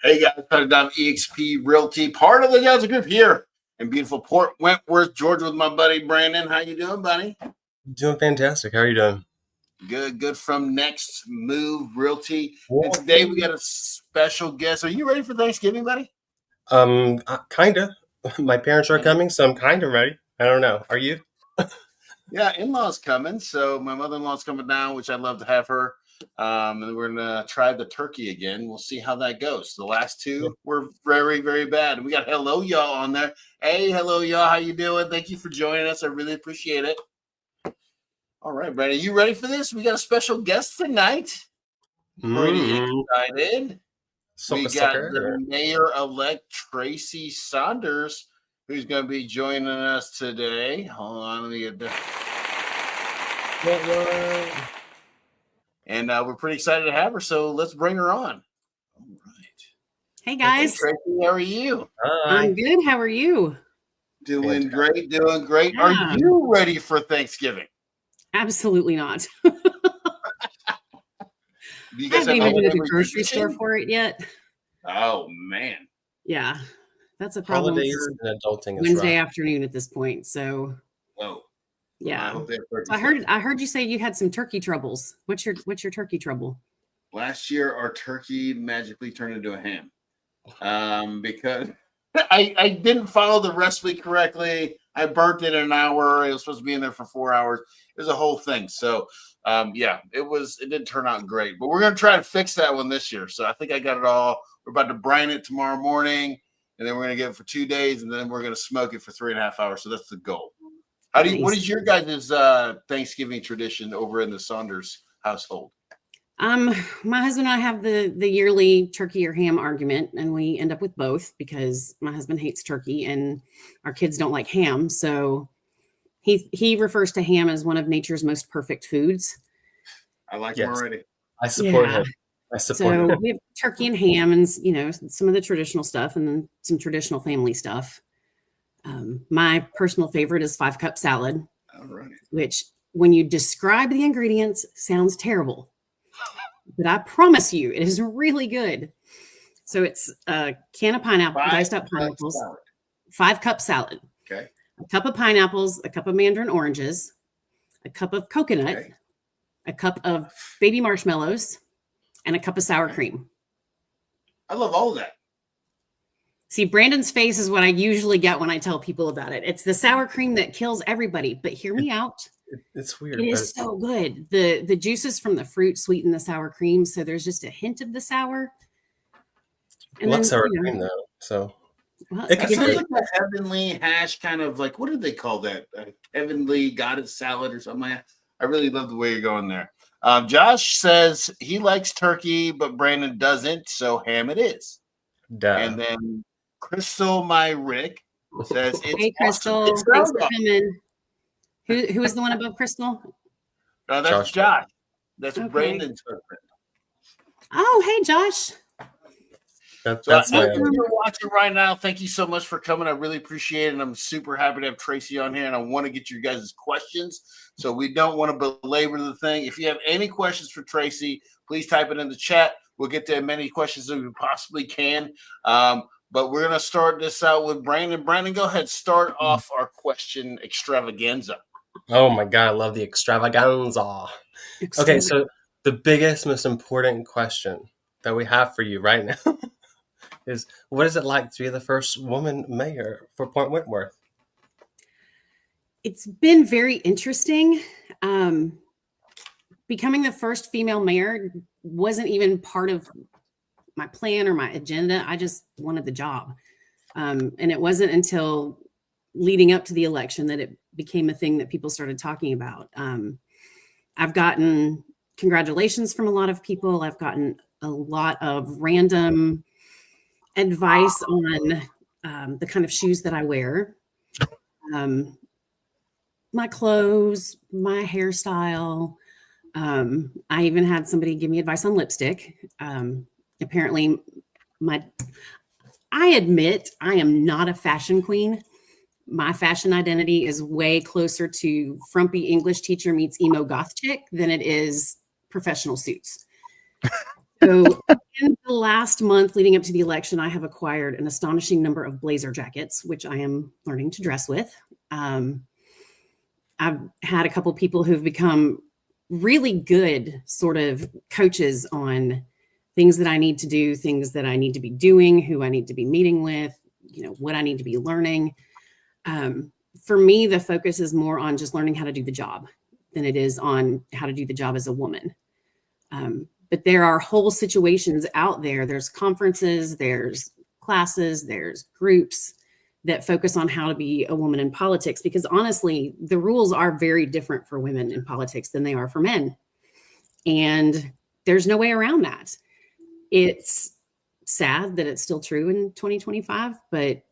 Hey guys, Down EXP Realty, part of the Delta Group here in beautiful Port Wentworth, Georgia, with my buddy Brandon. How you doing, buddy? Doing fantastic. How are you doing? Good from Next Move Realty. And Well, today we got a special guest. Are you ready for Thanksgiving, buddy? Kinda. My parents are coming, so I'm kind of ready. I don't know. Are you? Yeah, in-laws coming. So my mother-in-law's coming down, which I'd love to have her. And we're gonna try the turkey again. We'll see how that goes. The last two were very, very bad. And we got hello y'all on there. Hey, hello y'all. How you doing? Thank you for joining us. I really appreciate it. All right, Brandon, you ready for this? We got a special guest tonight. Pretty excited. We got the mayor-elect Tracy Saunders, who's going to be joining us today. Hold on, let me get this. And we're pretty excited to have her, so let's bring her on. All right. Hey, guys. Hey, Tracy, how are you? Hi. I'm good. How are you? Doing great, doing great. Yeah. Are you ready for Thanksgiving? Absolutely not. Do you I guys haven't even been to the any grocery store tradition? for it yet. Oh, man. Yeah, that's a problem. Holidays and adulting is Wednesday rough. afternoon at this point. So, Whoa. yeah. I I heard you say you had some turkey troubles. What's your turkey trouble? Last year, our turkey magically turned into a ham because I didn't follow the recipe correctly. I burnt it in an hour. It was supposed to be in there for 4 hours. It was a whole thing. So, yeah, it didn't turn out great. But we're going to try to fix that one this year. So I think I got it all. We're about to brine it tomorrow morning, and then we're going to get it for 2 days, and then we're going to smoke it for 3.5 hours. So that's the goal. What is your guys' Thanksgiving tradition over in the Saunders household? My husband and I have the yearly turkey or ham argument, and we end up with both because my husband hates turkey and our kids don't like ham. So he refers to ham as one of nature's most perfect foods. I like him already. I support him. So we have turkey and ham and, some of the traditional stuff and then some traditional family stuff. My personal favorite is 5-cup salad, which when you describe the ingredients sounds terrible, but I promise you it is really good. So it's a can of pineapple, diced up pineapples, 5-cup salad, okay, a cup of pineapples, a cup of mandarin oranges, a cup of coconut, a cup of baby marshmallows, and a cup of sour cream. I love all of that. See, Brandon's face is what I usually get when I tell people about it. It's the sour cream that kills everybody, but hear me out. It's weird. It is so good. The juices from the fruit sweeten the sour cream, so there's just a hint of the sour. And then, sour cream though, so it sounds like a heavenly hash, kind of like, what do they call that? Heavenly goddess salad or something like that. I really love the way you're going there. Josh says he likes turkey, but Brandon doesn't, so ham it is. Duh. And then Crystal, my Rick, says it's hey, Crystal. Awesome. Thanks for coming. Who is the one above Crystal? That's Josh. That's Brandon's husband. Oh, hey, Josh. That's if you're watching right now, thank you so much for coming. I really appreciate it. And I'm super happy to have Tracy on here. And I want to get you guys' questions. So we don't want to belabor the thing. If you have any questions for Tracy, please type it in the chat. We'll get to as many questions as we possibly can. But we're going to start this out with Brandon. Brandon, go ahead. Start off our question extravaganza. Oh, my God. I love the extravaganza. Okay, so the biggest, most important question that we have for you right now is, what is it like to be the first woman mayor for Port Wentworth? It's been very interesting. Becoming the first female mayor wasn't even part of my plan or my agenda. I just wanted the job. And it wasn't until leading up to the election that it became a thing that people started talking about. I've gotten congratulations from a lot of people. I've gotten a lot of random advice on the kind of shoes that I wear, my clothes, my hairstyle. I even had somebody give me advice on lipstick. Apparently, I admit I am not a fashion queen. My fashion identity is way closer to frumpy English teacher meets emo goth chick than it is professional suits. So in the last month leading up to the election, I have acquired an astonishing number of blazer jackets, which I am learning to dress with. I've had a couple people who've become really good sort of coaches on things that I need to do, things that I need to be doing, who I need to be meeting with, what I need to be learning. For me, the focus is more on just learning how to do the job than it is on how to do the job as a woman. But there are whole situations out there. There's conferences, there's classes, there's groups that focus on how to be a woman in politics, because honestly, the rules are very different for women in politics than they are for men. And there's no way around that. It's sad that it's still true in 2025, but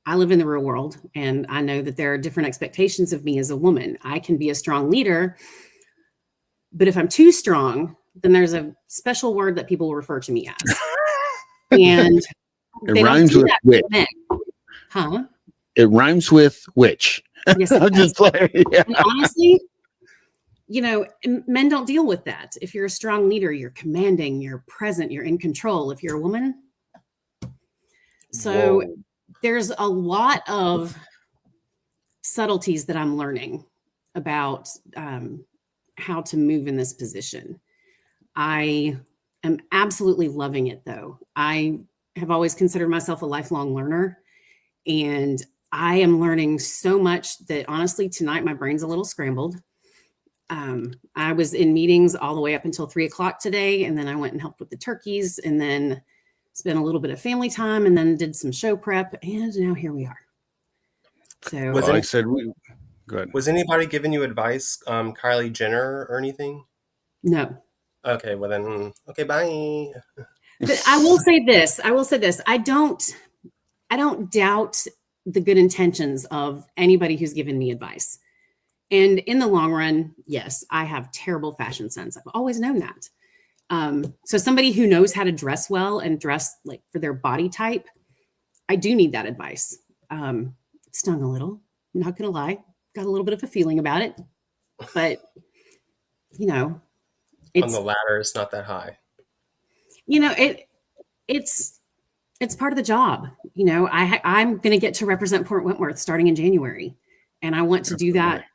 I live in the real world and I know that there are different expectations of me as a woman. I can be a strong leader, but if I'm too strong, then there's a special word that people will refer to me as. And it rhymes with witch. Huh? It rhymes with witch. Yes, I'm just like, yeah. And honestly, men don't deal with that. If you're a strong leader, you're commanding, you're present, you're in control. If you're a woman. So Whoa. There's a lot of subtleties that I'm learning about how to move in this position. I am absolutely loving it, though. I have always considered myself a lifelong learner, and I am learning so much that honestly, tonight my brain's a little scrambled. I was in meetings all the way up until 3:00 today, and then I went and helped with the turkeys, and then spent a little bit of family time, and then did some show prep, and now here we are. So, Was Well, I said, go ahead. Was anybody giving you advice, Kylie Jenner or anything? no. Okay, well then, okay, bye. But I will say this. I don't doubt the good intentions of anybody who's given me advice. And in the long run, yes, I have terrible fashion sense. I've always known that. So somebody who knows how to dress well and dress like for their body type, I do need that advice. It stung a little, I'm not going to lie. Got a little bit of a feeling about it, but On the ladder, it's not that high. It's part of the job. I'm going to get to represent Port Wentworth starting in January, and I want to do that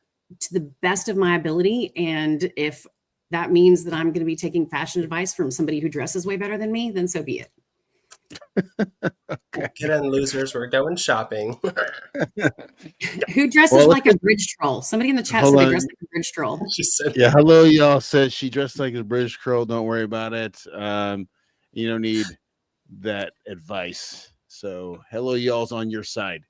to the best of my ability. And if that means that I'm going to be taking fashion advice from somebody who dresses way better than me, then so be it. Okay. Get in, losers. We're going shopping. Who dresses like a bridge troll? Somebody in the chat said they dress like a bridge troll. She said, Yeah, hello, y'all. Says she dressed like a British girl. Don't worry about it. You don't need that advice. So, hello, y'all's on your side.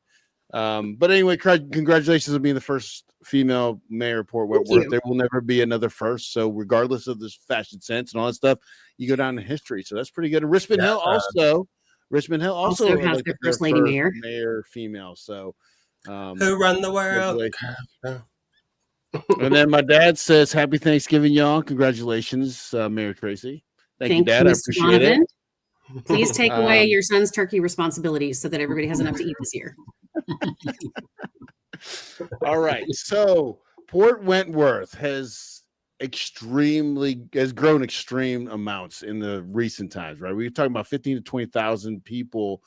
But anyway, congratulations on being the first female mayor of Port Wentworth. There will never be another first. So, regardless of this fashion sense and all that stuff, you go down in history. So that's pretty good. And Richmond Hill also has like their first lady mayor. Mayor female. So, who run the world? And then my dad says, "Happy Thanksgiving, y'all! Congratulations, Mayor Tracy. Thank you, Dad. I Mr. appreciate Donovan. it." Please take away your son's turkey responsibilities so that everybody has enough to eat this year. All right. So Port Wentworth has grown extreme amounts in the recent times, right? We're talking about 15 to 20,000 people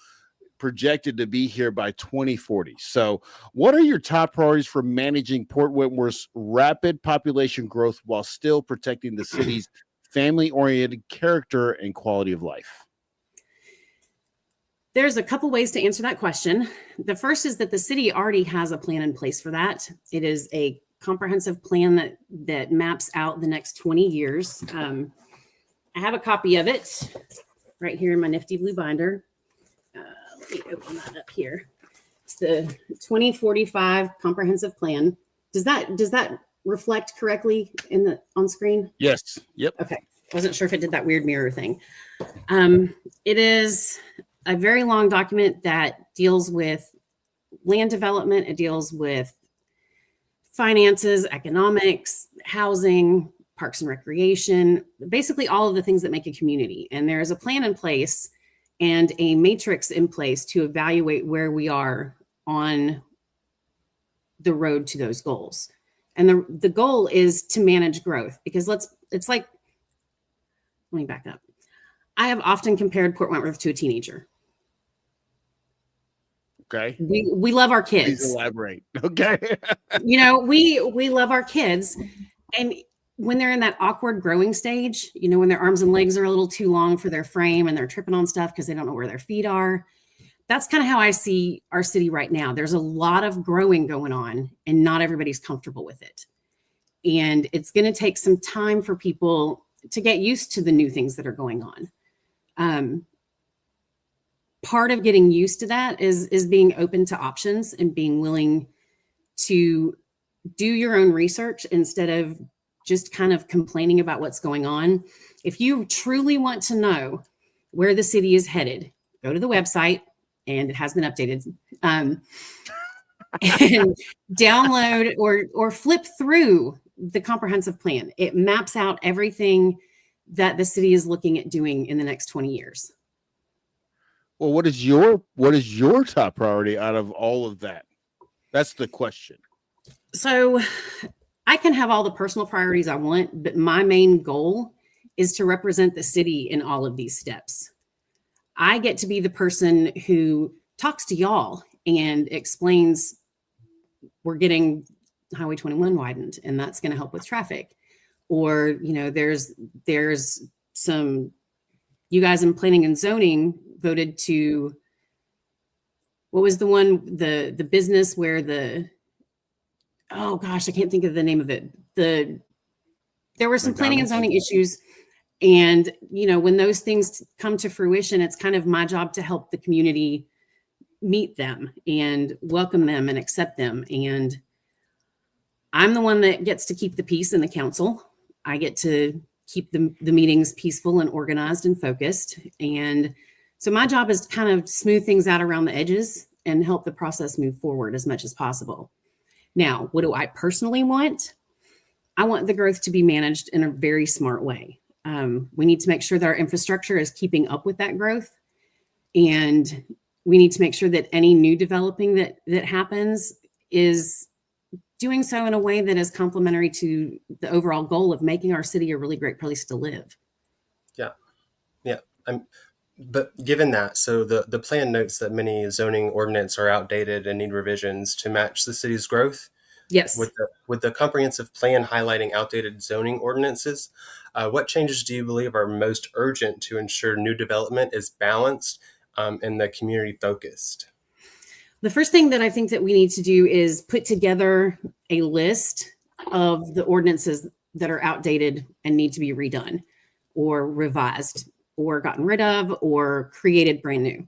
projected to be here by 2040. So what are your top priorities for managing Port Wentworth's rapid population growth while still protecting the city's family-oriented character and quality of life? There's a couple ways to answer that question. The first is that the city already has a plan in place for that. It is a comprehensive plan that maps out the next 20 years. I have a copy of it right here in my nifty blue binder. Let me open that up here. It's the 2045 comprehensive plan. Does that reflect correctly on screen? Yes. Yep. Okay. Wasn't sure if it did that weird mirror thing. It is a very long document that deals with land development. It deals with finances, economics, housing, parks and recreation, basically all of the things that make a community. And there is a plan in place and a matrix in place to evaluate where we are on the road to those goals. And the goal is to manage growth, because let me back up. I have often compared Port Wentworth to a teenager. Okay. We love our Please kids. elaborate. Okay. We love our kids. And when they're in that awkward growing stage, when their arms and legs are a little too long for their frame and they're tripping on stuff because they don't know where their feet are. That's kind of how I see our city right now. There's a lot of growing going on and not everybody's comfortable with it. And it's going to take some time for people to get used to the new things that are going on. Part of getting used to that is being open to options and being willing to do your own research instead of just kind of complaining about what's going on. If you truly want to know where the city is headed, go to the website, and it has been updated. And download or flip through the comprehensive plan. It maps out everything that the city is looking at doing in the next 20 years. Well, what is your top priority out of all of that? That's the question. So I can have all the personal priorities I want, but my main goal is to represent the city in all of these steps. I get to be the person who talks to y'all and explains we're getting Highway 21 widened and that's going to help with traffic. Or, there's some, you guys in planning and zoning voted to, what was the one, the business where oh gosh, I can't think of the name of it. There were some planning and zoning issues. And, when those things come to fruition, it's kind of my job to help the community meet them and welcome them and accept them. And I'm the one that gets to keep the peace in the council. I get to keep the meetings peaceful and organized and focused. And so my job is to kind of smooth things out around the edges and help the process move forward as much as possible. Now, what do I personally want? I want the growth to be managed in a very smart way. We need to make sure that our infrastructure is keeping up with that growth. And we need to make sure that any new developing that happens is doing so in a way that is complementary to the overall goal of making our city a really great place to live. Yeah. But given that, so the plan notes that many zoning ordinances are outdated and need revisions to match the city's growth. Yes. With the comprehensive plan highlighting outdated zoning ordinances, what changes do you believe are most urgent to ensure new development is balanced and the community focused? The first thing that I think that we need to do is put together a list of the ordinances that are outdated and need to be redone or revised or gotten rid of or created brand new.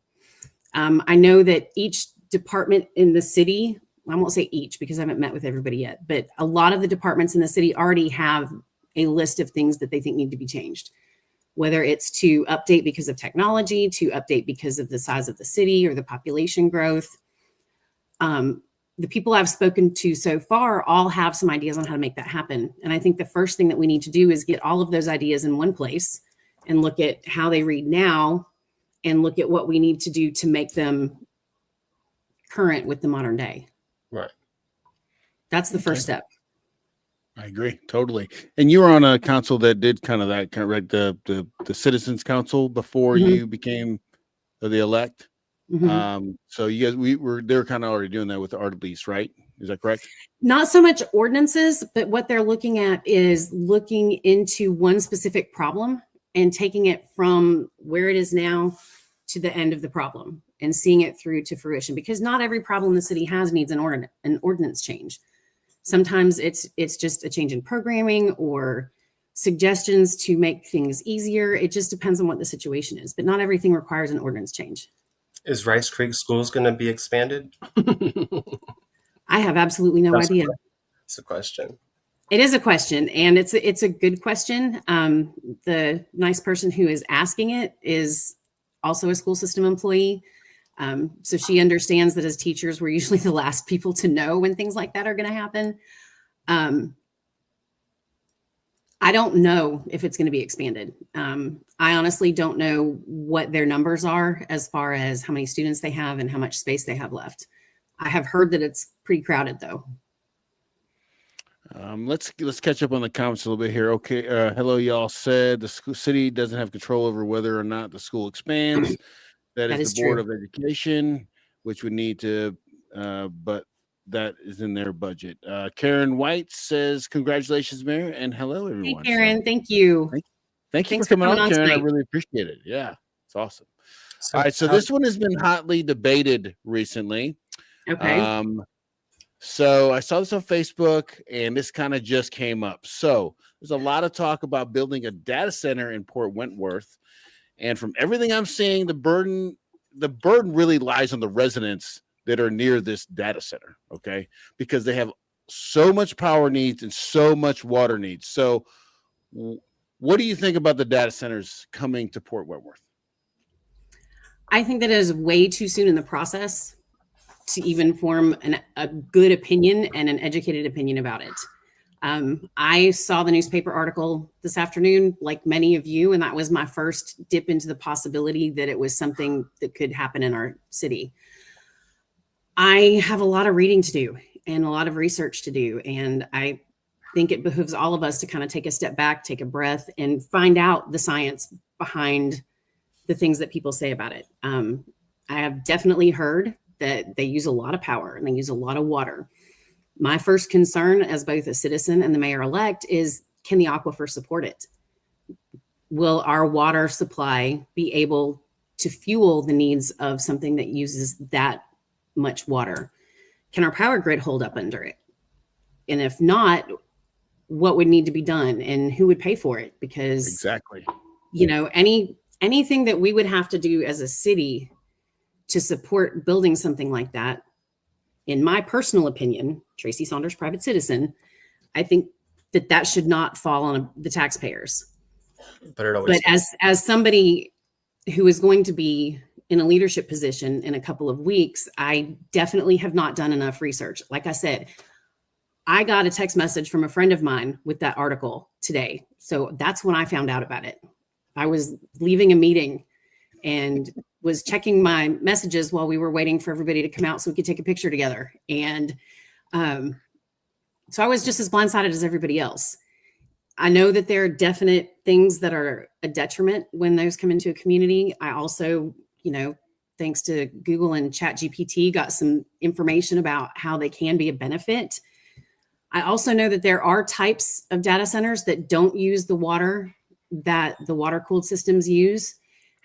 I know that each department in the city, I won't say each because I haven't met with everybody yet, but a lot of the departments in the city already have a list of things that they think need to be changed, whether it's to update because of technology, to update because of the size of the city or the population growth. The people I've spoken to so far all have some ideas on how to make that happen. And I think the first thing that we need to do is get all of those ideas in one place and look at how they read now and look at what we need to do to make them current with the modern day. Right. That's the first step. I agree totally. And you were on a council that did kind of the Citizens Council before you became the elect. So you guys, they're kind of already doing that with the art lease, right? Is that correct? Not so much ordinances, but what they're looking at is looking into one specific problem and taking it from where it is now to the end of the problem and seeing it through to fruition, because not every problem the city has needs an ordinance change. Sometimes it's just a change in programming or suggestions to make things easier. It just depends on what the situation is, but not everything requires an ordinance change. Is Rice Creek Schools going to be expanded? I have absolutely no idea. It's a question. It is a question, and it's a good question. The nice person who is asking it is also a school system employee. So she understands that as teachers, we're usually the last people to know when things like that are going to happen. I don't know if it's going to be expanded. I honestly don't know what their numbers are as far as how many students they have and how much space they have left. I have heard that it's pretty crowded though. Let's catch up on the comments a little bit here. Okay, hello, y'all said the city doesn't have control over whether or not the school expands. That is the Board of Education, which would need to, but that is in their budget. Karen White says, "Congratulations, Mayor," and hello, everyone. Hey, Karen, thank you. Thank you for coming on, Karen. I really appreciate it. Yeah, it's awesome. All right, so this one has been hotly debated recently. Okay. So I saw this on Facebook, and this kind of just came up. So there's a lot of talk about building a data center in Port Wentworth, and from everything I'm seeing, the burden really lies on the residents that are near this data center. Okay, because they have so much power needs and so much water needs. So, what do you think about the data centers coming to Port Wentworth? I think that it is way too soon in the process to even form a good opinion and an educated opinion about it. I saw the newspaper article this afternoon, like many of you, and that was my first dip into the possibility that it was something that could happen in our city. I have a lot of reading to do and a lot of research to do, and I think it behooves all of us to kind of take a step back, take a breath, and find out the science behind the things that people say about it. I have definitely heard that they use a lot of power and they use a lot of water. My first concern as both a citizen and the mayor-elect is, can the aquifer support it? Will our water supply be able to fuel the needs of something that uses that much water? Can our power grid hold up under it? And if not, what would need to be done and who would pay for it? Because exactly, anything that we would have to do as a city to support building something like that, in my personal opinion, Tracy Saunders, private citizen, I think that should not fall on the taxpayers. But as somebody who is going to be in a leadership position in a couple of weeks, I definitely have not done enough research. Like I said, I got a text message from a friend of mine with that article today. So that's when I found out about it. I was leaving a meeting and was checking my messages while we were waiting for everybody to come out so we could take a picture together. And so I was just as blindsided as everybody else. I know that there are definite things that are a detriment when those come into a community. I also, thanks to Google and ChatGPT, got some information about how they can be a benefit. I also know that there are types of data centers that don't use the water that the water-cooled systems use.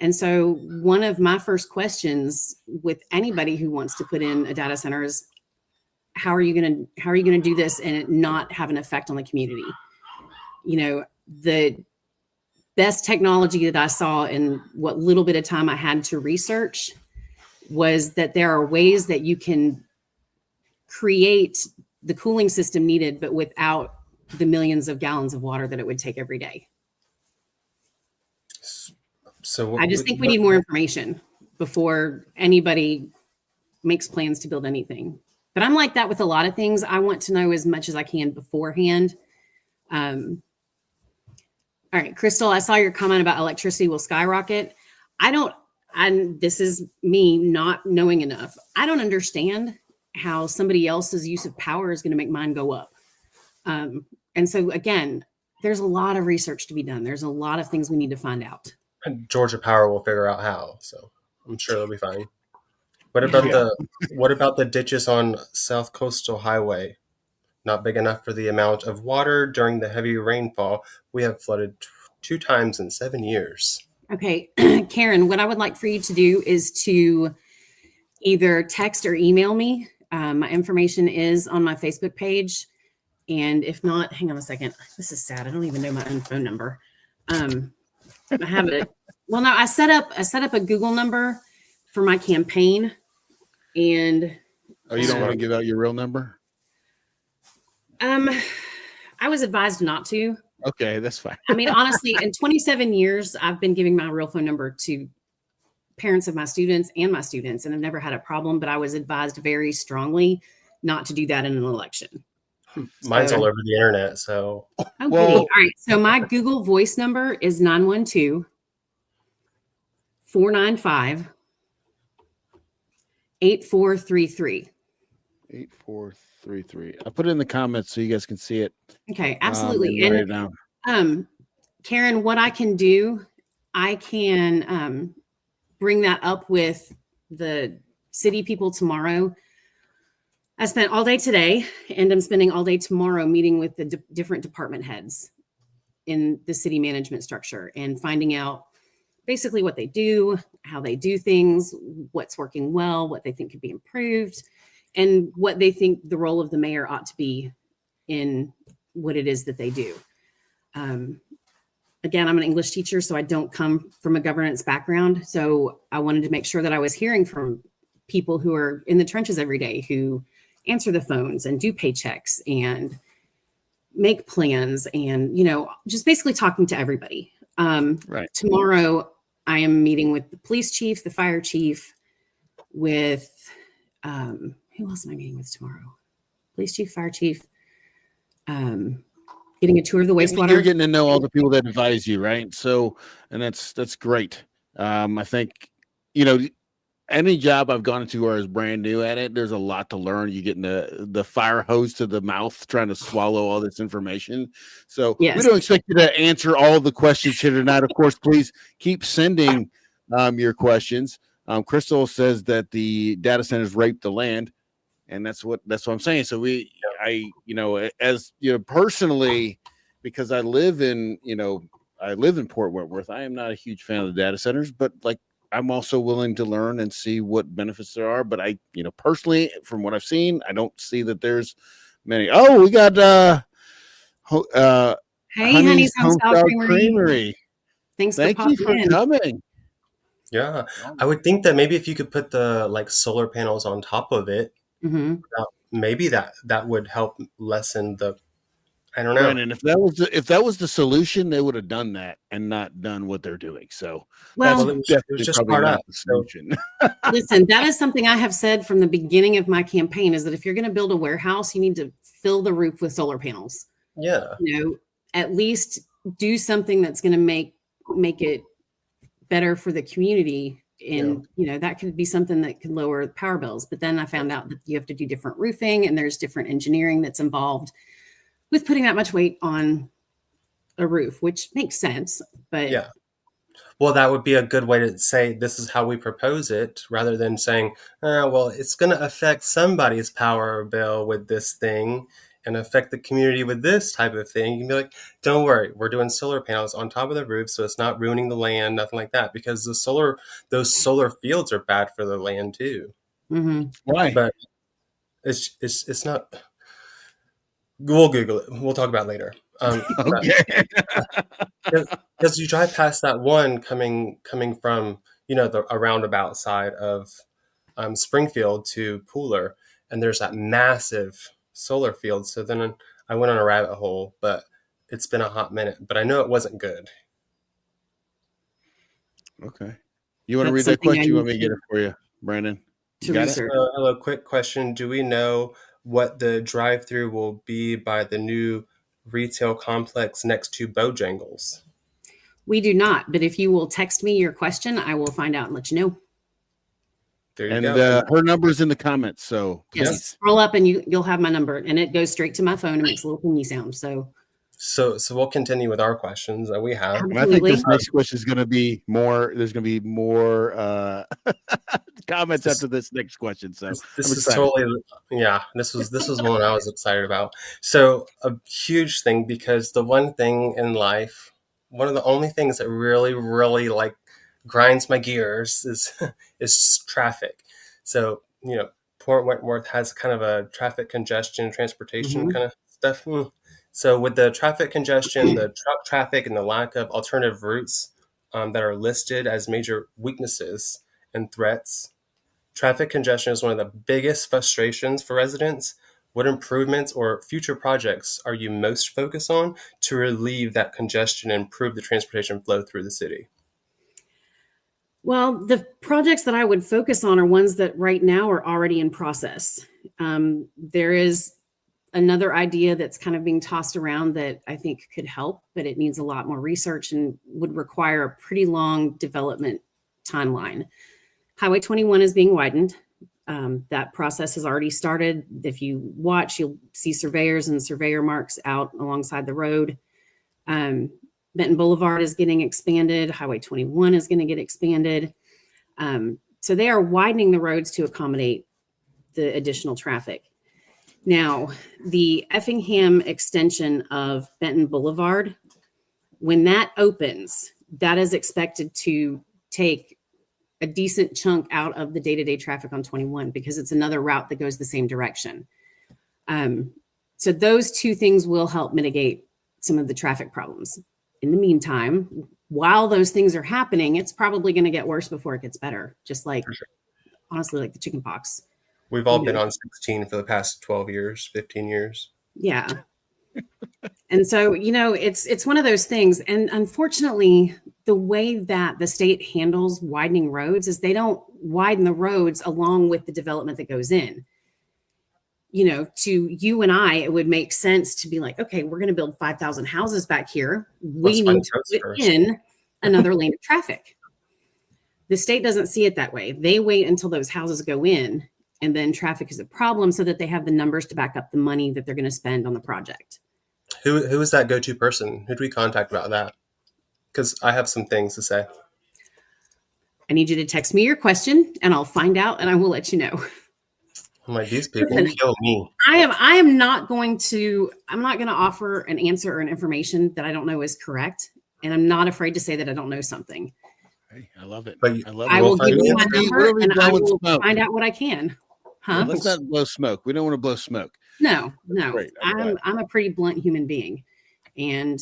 And so one of my first questions with anybody who wants to put in a data center is, how are you going to do this and it not have an effect on the community? The best technology that I saw in what little bit of time I had to research was that there are ways that you can create the cooling system needed, but without the millions of gallons of water that it would take every day. So I just think we need more information before anybody makes plans to build anything. But I'm like that with a lot of things. I want to know as much as I can beforehand. All right, Crystal, I saw your comment about electricity will skyrocket. This is me not knowing enough. I don't understand how somebody else's use of power is going to make mine go up. And so again, there's a lot of research to be done. There's a lot of things we need to find out. And Georgia Power will figure out how, so I'm sure they'll be fine. What about the ditches on South Coastal Highway? Not big enough for the amount of water during the heavy rainfall. We have flooded 2 times in 7 years. Okay, Karen, what I would like for you to do is to either text or email me. My information is on my Facebook page. And if not, hang on a second. This is sad. I don't even know my own phone number. I have it. Well, no, I set up a Google number for my campaign. And you don't want to give out your real number? I was advised not to. Okay, that's fine. I mean, honestly, in 27 years, I've been giving my real phone number to parents of my students, and I've never had a problem, but I was advised very strongly not to do that in an election. Mine's all over the internet, so. Oh, well, all right. So my Google Voice number is 912-495-8433. 8433. I put it in the comments so you guys can see it. Okay, absolutely. And write it down. Karen, what I can do, I can bring that up with the city people tomorrow. I spent all day today and I'm spending all day tomorrow meeting with the different department heads in the city management structure and finding out basically what they do, how they do things, what's working well, what they think could be improved, and what they think the role of the mayor ought to be in what it is that they do. Again, I'm an English teacher, so I don't come from a governance background. So I wanted to make sure that I was hearing from people who are in the trenches every day, who answer the phones and do paychecks and make plans and, just basically talking to everybody. Right. Tomorrow, I am meeting with the police chief, the fire chief, with, who else am I meeting with tomorrow? Police chief, fire chief, getting a tour of the wastewater. You're getting to know all the people that advise you, right? So, and that's great. I think, any job I've gone into or is brand new at it, there's a lot to learn. You get in the fire hose to the mouth trying to swallow all this information. So we don't expect you to answer all the questions here tonight. Of course, please keep sending your questions. Crystal says that the data centers rape the land, and that's what I'm saying. So personally, because I live in Port Wentworth, I am not a huge fan of the data centers, but I'm also willing to learn and see what benefits there are. But I, personally, from what I've seen, I don't see that there's many. Oh, we got hey, Honey's Homestyle Creamery. Thank you for coming. Yeah, I would think that maybe if you could put the solar panels on top of it, maybe that would help lessen the. I don't know. Brandon, if that was the solution, they would have done that and not done what they're doing. So well, that's definitely just probably part not of the solution. Listen, that is something I have said from the beginning of my campaign, is that if you're going to build a warehouse, you need to fill the roof with solar panels. Yeah. At least do something that's going to make it better for the community. And, that could be something that could lower power bills. But then I found out that you have to do different roofing and there's different engineering that's involved with putting that much weight on a roof, which makes sense. But yeah. Well, that would be a good way to say this is how we propose it, rather than saying, well, it's going to affect somebody's power bill with this thing and affect the community with this type of thing. You can be like, don't worry, we're doing solar panels on top of the roof, so it's not ruining the land, nothing like that, because those solar fields are bad for the land too. Right. But it's not. We'll Google it. We'll talk about it later. Okay. Because you drive past that one coming from the roundabout side of Springfield to Pooler, and there's that massive solar field. So then I went on a rabbit hole, but it's been a hot minute. But I know it wasn't good. Okay. You want to read that question? You want me to get it for you, Brandon? You got it? Hello, quick question. Do we know what the drive-through will be by the new retail complex next to Bojangles? We do not, but if you will text me your question, I will find out and let you know. There you go. And her number's in the comments, so yes, scroll up and you'll have my number, and it goes straight to my phone and makes a little thingy sound. So we'll continue with our questions that we have. I think this next question is going to be more. There's going to be more comments after this next question. So this is totally, this was one I was excited about. So a huge thing, because the one thing in life, one of the only things that really, really grinds my gears is traffic. So Port Wentworth has kind of a traffic congestion, transportation kind of stuff. So with the traffic congestion, the truck traffic, and the lack of alternative routes that are listed as major weaknesses and threats, traffic congestion is one of the biggest frustrations for residents. What improvements or future projects are you most focused on to relieve that congestion and improve the transportation flow through the city? Well, the projects that I would focus on are ones that right now are already in process. There is another idea that's kind of being tossed around that I think could help, but it needs a lot more research and would require a pretty long development timeline. Highway 21 is being widened. That process has already started. If you watch, you'll see surveyors and surveyor marks out alongside the road. Benton Boulevard is getting expanded. Highway 21 is going to get expanded. So they are widening the roads to accommodate the additional traffic. Now, the Effingham extension of Benton Boulevard, when that opens, that is expected to take a decent chunk out of the day-to-day traffic on 21 because it's another route that goes the same direction. So those two things will help mitigate some of the traffic problems. In the meantime, while those things are happening, it's probably going to get worse before it gets better. Just like, honestly, like the chicken pox. We've all been on 16 for the past 12 years, 15 years. Yeah. And so, it's one of those things. And unfortunately, the way that the state handles widening roads is they don't widen the roads along with the development that goes in. To you and I, it would make sense to be like, okay, we're going to build 5,000 houses back here. We need to put in another lane of traffic. The state doesn't see it that way. They wait until those houses go in, and then traffic is a problem so that they have the numbers to back up the money that they're going to spend on the project. Who is that go-to person? Who do we contact about that? Because I have some things to say. I need you to text me your question, and I'll find out, and I will let you know. I'm like, these people kill me. I'm not going to offer an answer or an information that I don't know is correct. And I'm not afraid to say that I don't know something. Hey, I love it. But I will give you my number and I will find out what I can. Huh? Let's not blow smoke. We don't want to blow smoke. No. Great. I'm a pretty blunt human being. And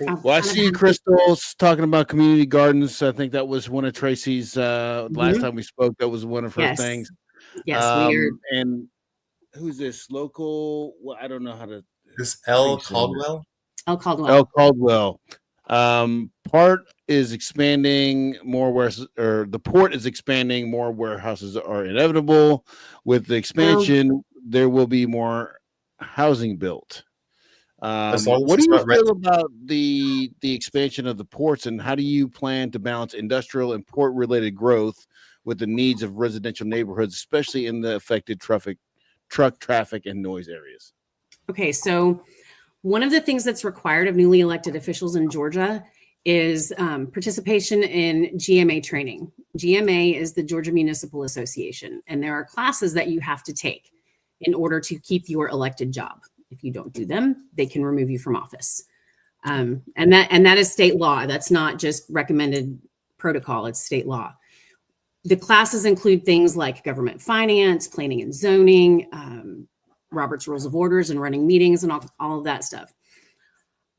I see you, Crystal's talking about community gardens. I think that was one of Tracy's last time we spoke. That was one of her things. Yes, weird. And who's this local? Well, I don't know how to. This L. Caldwell. L. Caldwell. L. Caldwell. Part is expanding more where, or the port is expanding more. Warehouses are inevitable. With the expansion, there will be more housing built. What do you feel about the expansion of the ports, and how do you plan to balance industrial and port related growth with the needs of residential neighborhoods, especially in the affected truck traffic and noise areas? Okay, so one of the things that's required of newly elected officials in Georgia is participation in GMA training. GMA is the Georgia Municipal Association, and there are classes that you have to take in order to keep your elected job. If you don't do them, they can remove you from office. And that is state law. That's not just recommended protocol, it's state law. The classes include things like government finance, planning and zoning, Robert's Rules of Orders and running meetings and all of that stuff.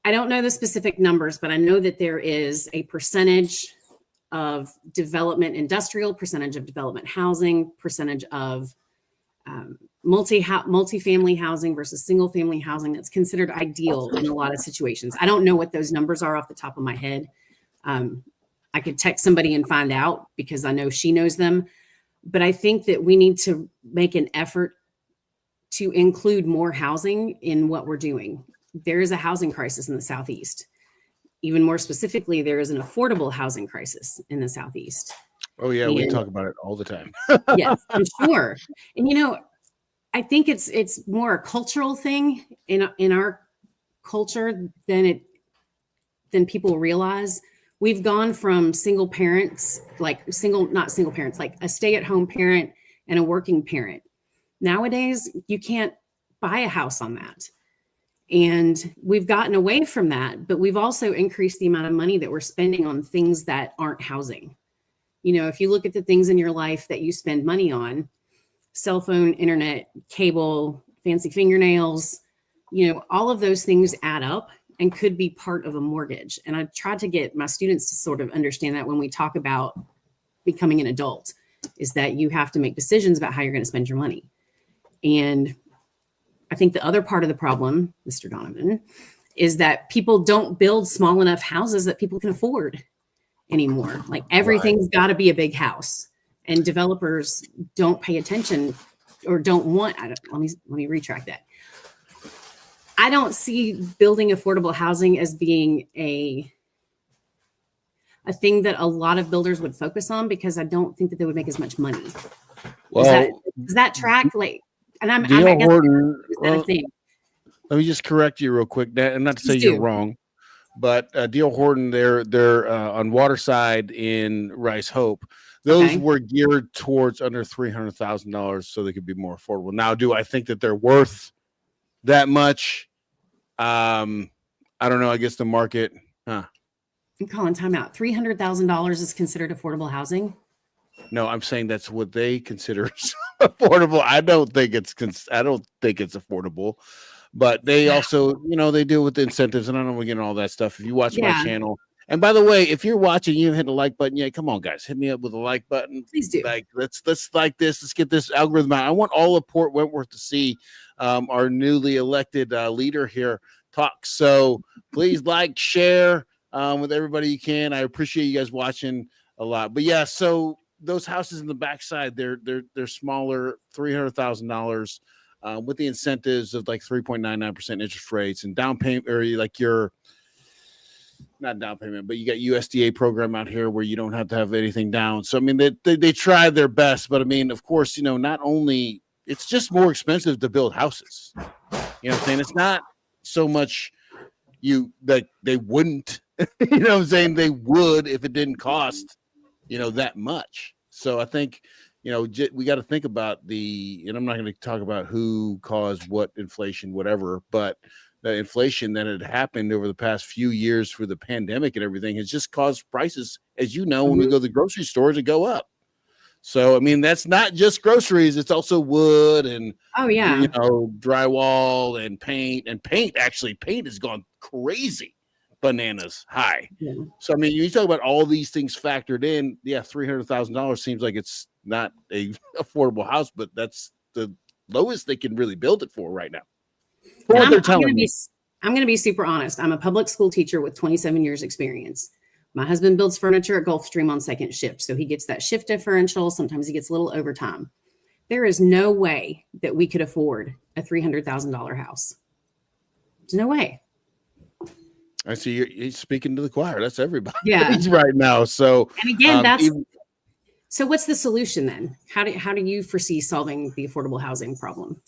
I don't know the specific numbers, but I know that there is a percentage of development industrial, percentage of development housing, percentage of multi-family housing versus single family housing that's considered ideal in a lot of situations. I don't know what those numbers are off the top of my head. I could text somebody and find out because I know she knows them. But I think that we need to make an effort to include more housing in what we're doing. There is a housing crisis in the Southeast. Even more specifically, there is an affordable housing crisis in the Southeast. Oh yeah, we talk about it all the time. Yes, I'm sure. And I think it's more a cultural thing in our culture than people realize. We've gone from single parents, like not single parents, like a stay-at-home parent and a working parent. Nowadays, you can't buy a house on that. And we've gotten away from that, but we've also increased the amount of money that we're spending on things that aren't housing. If you look at the things in your life that you spend money on, cell phone, internet, cable, fancy fingernails, all of those things add up and could be part of a mortgage. And I tried to get my students to sort of understand that when we talk about becoming an adult, is that you have to make decisions about how you're going to spend your money. And I think the other part of the problem, Mr. Donovan, is that people don't build small enough houses that people can afford anymore. Like everything's got to be a big house, and developers don't pay attention or don't want. Let me retract that. I don't see building affordable housing as being a a thing that a lot of builders would focus on because I don't think that they would make as much money. Well, Does that track? Like, and I D.L. guess Horton, is that a thing? let me just correct you real quick, and not to say Please you're do. wrong, but D.L. Horton, they're on Waterside in Rice Hope. Those Okay. were geared towards under $300,000 so they could be more affordable. Now, do I think that they're worth that much? I don't know. I guess the market. I'm calling timeout. $300,000 is considered affordable housing. No, I'm saying that's what they consider affordable. I don't think it's affordable, but they also, they deal with the incentives, and I don't want to get into all that stuff. If you watch my channel, and by the way, if you're watching, you hit the like button. Yeah, come on, guys, hit me up with a like button. Please do. Like, let's like this. Let's get this algorithm out. I want all of Port Wentworth to see our newly elected leader here talk. So please like, share with everybody you can. I appreciate you guys watching a lot. But yeah, so those houses in the backside, they're smaller, $300,000 with the incentives of like 3.99% interest rates and down payment, or like your not down payment, but you got USDA program out here where you don't have to have anything down. So I mean, they tried their best, but I mean, of course, not only it's just more expensive to build houses. You know what I'm saying? It's not so much that they wouldn't. You know what I'm saying? They would if it didn't cost that much. So I think we got to think about and I'm not going to talk about who caused what inflation, whatever, but the inflation that had happened over the past few years for the pandemic and everything has just caused prices, as when we go to the grocery stores, to go up. So I mean, that's not just groceries; it's also wood and drywall and paint. And paint has gone crazy, bananas high. Yeah. So I mean, you talk about all these things factored in. Yeah, $300,000 seems like it's not a affordable house, but that's the lowest they can really build it for right now. I'm going to be super honest. I'm a public school teacher with 27 years experience. My husband builds furniture at Gulfstream on second shift, so he gets that shift differential. Sometimes he gets a little overtime. There is no way that we could afford a $300,000 house. There's no way. I see he's speaking to the choir. That's everybody right now. So, and again, so what's the solution then? How do you foresee solving the affordable housing problem?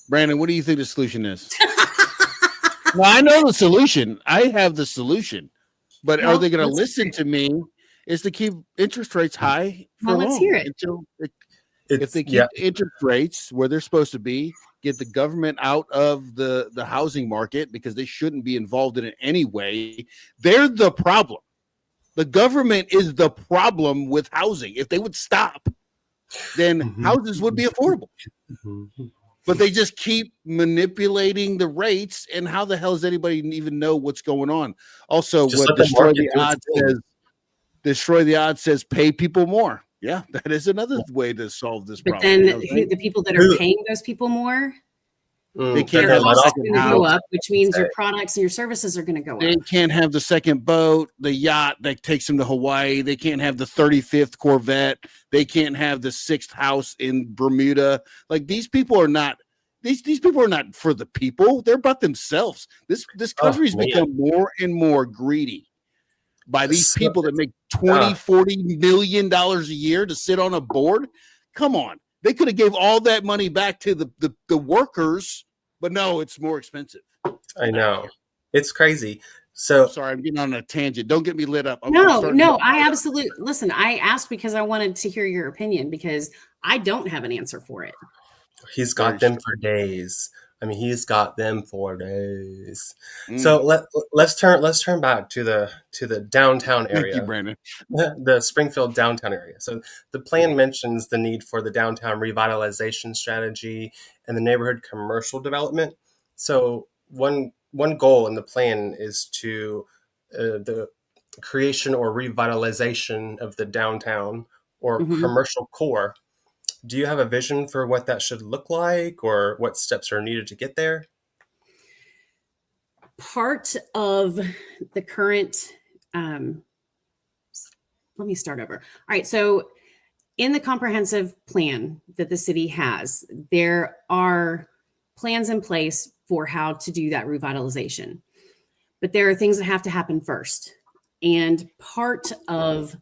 Brandon, what do you think the solution is? Well, I know the solution. I have the solution, but are they going to listen to me? Is to keep interest rates high for long? Let's hear it. If they keep interest rates where they're supposed to be, get the government out of the housing market because they shouldn't be involved in it anyway. They're the problem. The government is the problem with housing. If they would stop, then houses would be affordable. But they just keep manipulating the rates, and how the hell does anybody even know what's going on? Also, just what destroy the odds says pay people more. Yeah, that is another way to solve this problem. But then the people that are paying those people more, they can't have the second house, go up, which means your products and your services are going to go up. They can't have the second boat, the yacht that takes them to Hawaii. They can't have the 35th Corvette. They can't have the 6th house in Bermuda. Like, these people are not. These people are not for the people. They're about themselves. This country's become more and more greedy by these people that make $40 million a year to sit on a board. Come on. They could have gave all that money back to the workers, but no, it's more expensive. I know. It's crazy. So sorry, I'm getting on a tangent. Don't get me lit up. No, I absolutely listen. I asked because I wanted to hear your opinion because I don't have an answer for it. He's got them for days. I mean, he's got them for days. So let's turn back to the downtown area. Thank you, Brandon. The Springfield downtown area. So the plan mentions the need for the downtown revitalization strategy and the neighborhood commercial development. So one goal in the plan is to the creation or revitalization of the downtown or commercial core. Do you have a vision for what that should look like or what steps are needed to get there? Part of the current, let me start over. All right. So in the comprehensive plan that the city has, there are plans in place for how to do that revitalization. But there are things that have to happen first. And part of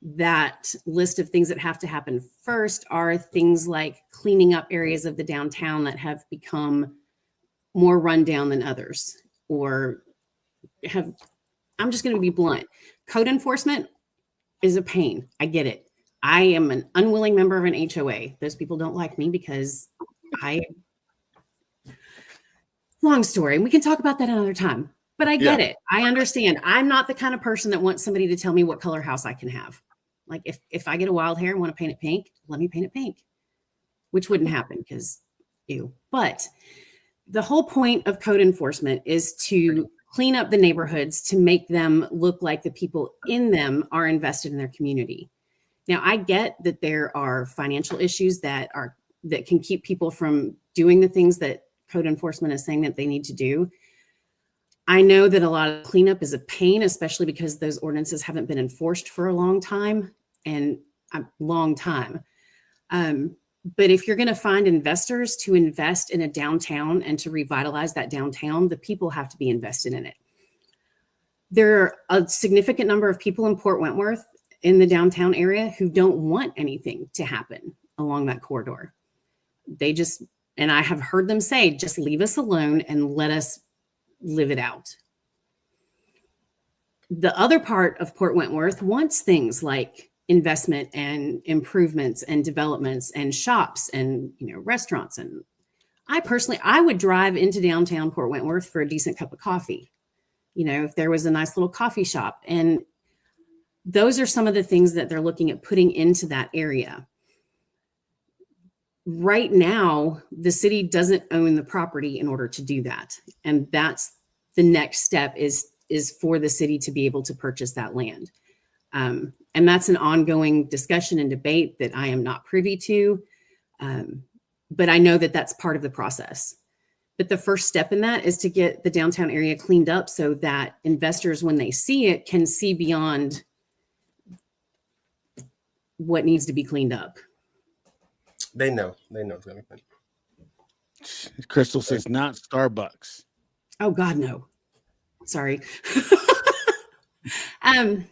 that list of things that have to happen first are things like cleaning up areas of the downtown that have become more rundown than others, or have, I'm just going to be blunt. Code enforcement is a pain. I get it. I am an unwilling member of an HOA. Those people don't like me because long story. We can talk about that another time, but I get it. I understand. I'm not the kind of person that wants somebody to tell me what color house I can have. Like if I get a wild hair and want to paint it pink, let me paint it pink, which wouldn't happen because ew. But the whole point of code enforcement is to clean up the neighborhoods to make them look like the people in them are invested in their community. Now, I get that there are financial issues that can keep people from doing the things that code enforcement is saying that they need to do. I know that a lot of cleanup is a pain, especially because those ordinances haven't been enforced for a long time. But if you're going to find investors to invest in a downtown and to revitalize that downtown, the people have to be invested in it. There are a significant number of people in Port Wentworth in the downtown area who don't want anything to happen along that corridor. And I have heard them say, just leave us alone and let us live it out. The other part of Port Wentworth wants things like investment and improvements and developments and shops and restaurants. And I would drive into downtown Port Wentworth for a decent cup of coffee, if there was a nice little coffee shop. And those are some of the things that they're looking at putting into that area. Right now, the city doesn't own the property in order to do that. And that's the next step is for the city to be able to purchase that land. And that's an ongoing discussion and debate that I am not privy to. But I know that that's part of the process. But the first step in that is to get the downtown area cleaned up so that investors, when they see it, can see beyond what needs to be cleaned up. They know it's going to be fun. Crystal says not Starbucks. Oh God, no. Sorry. I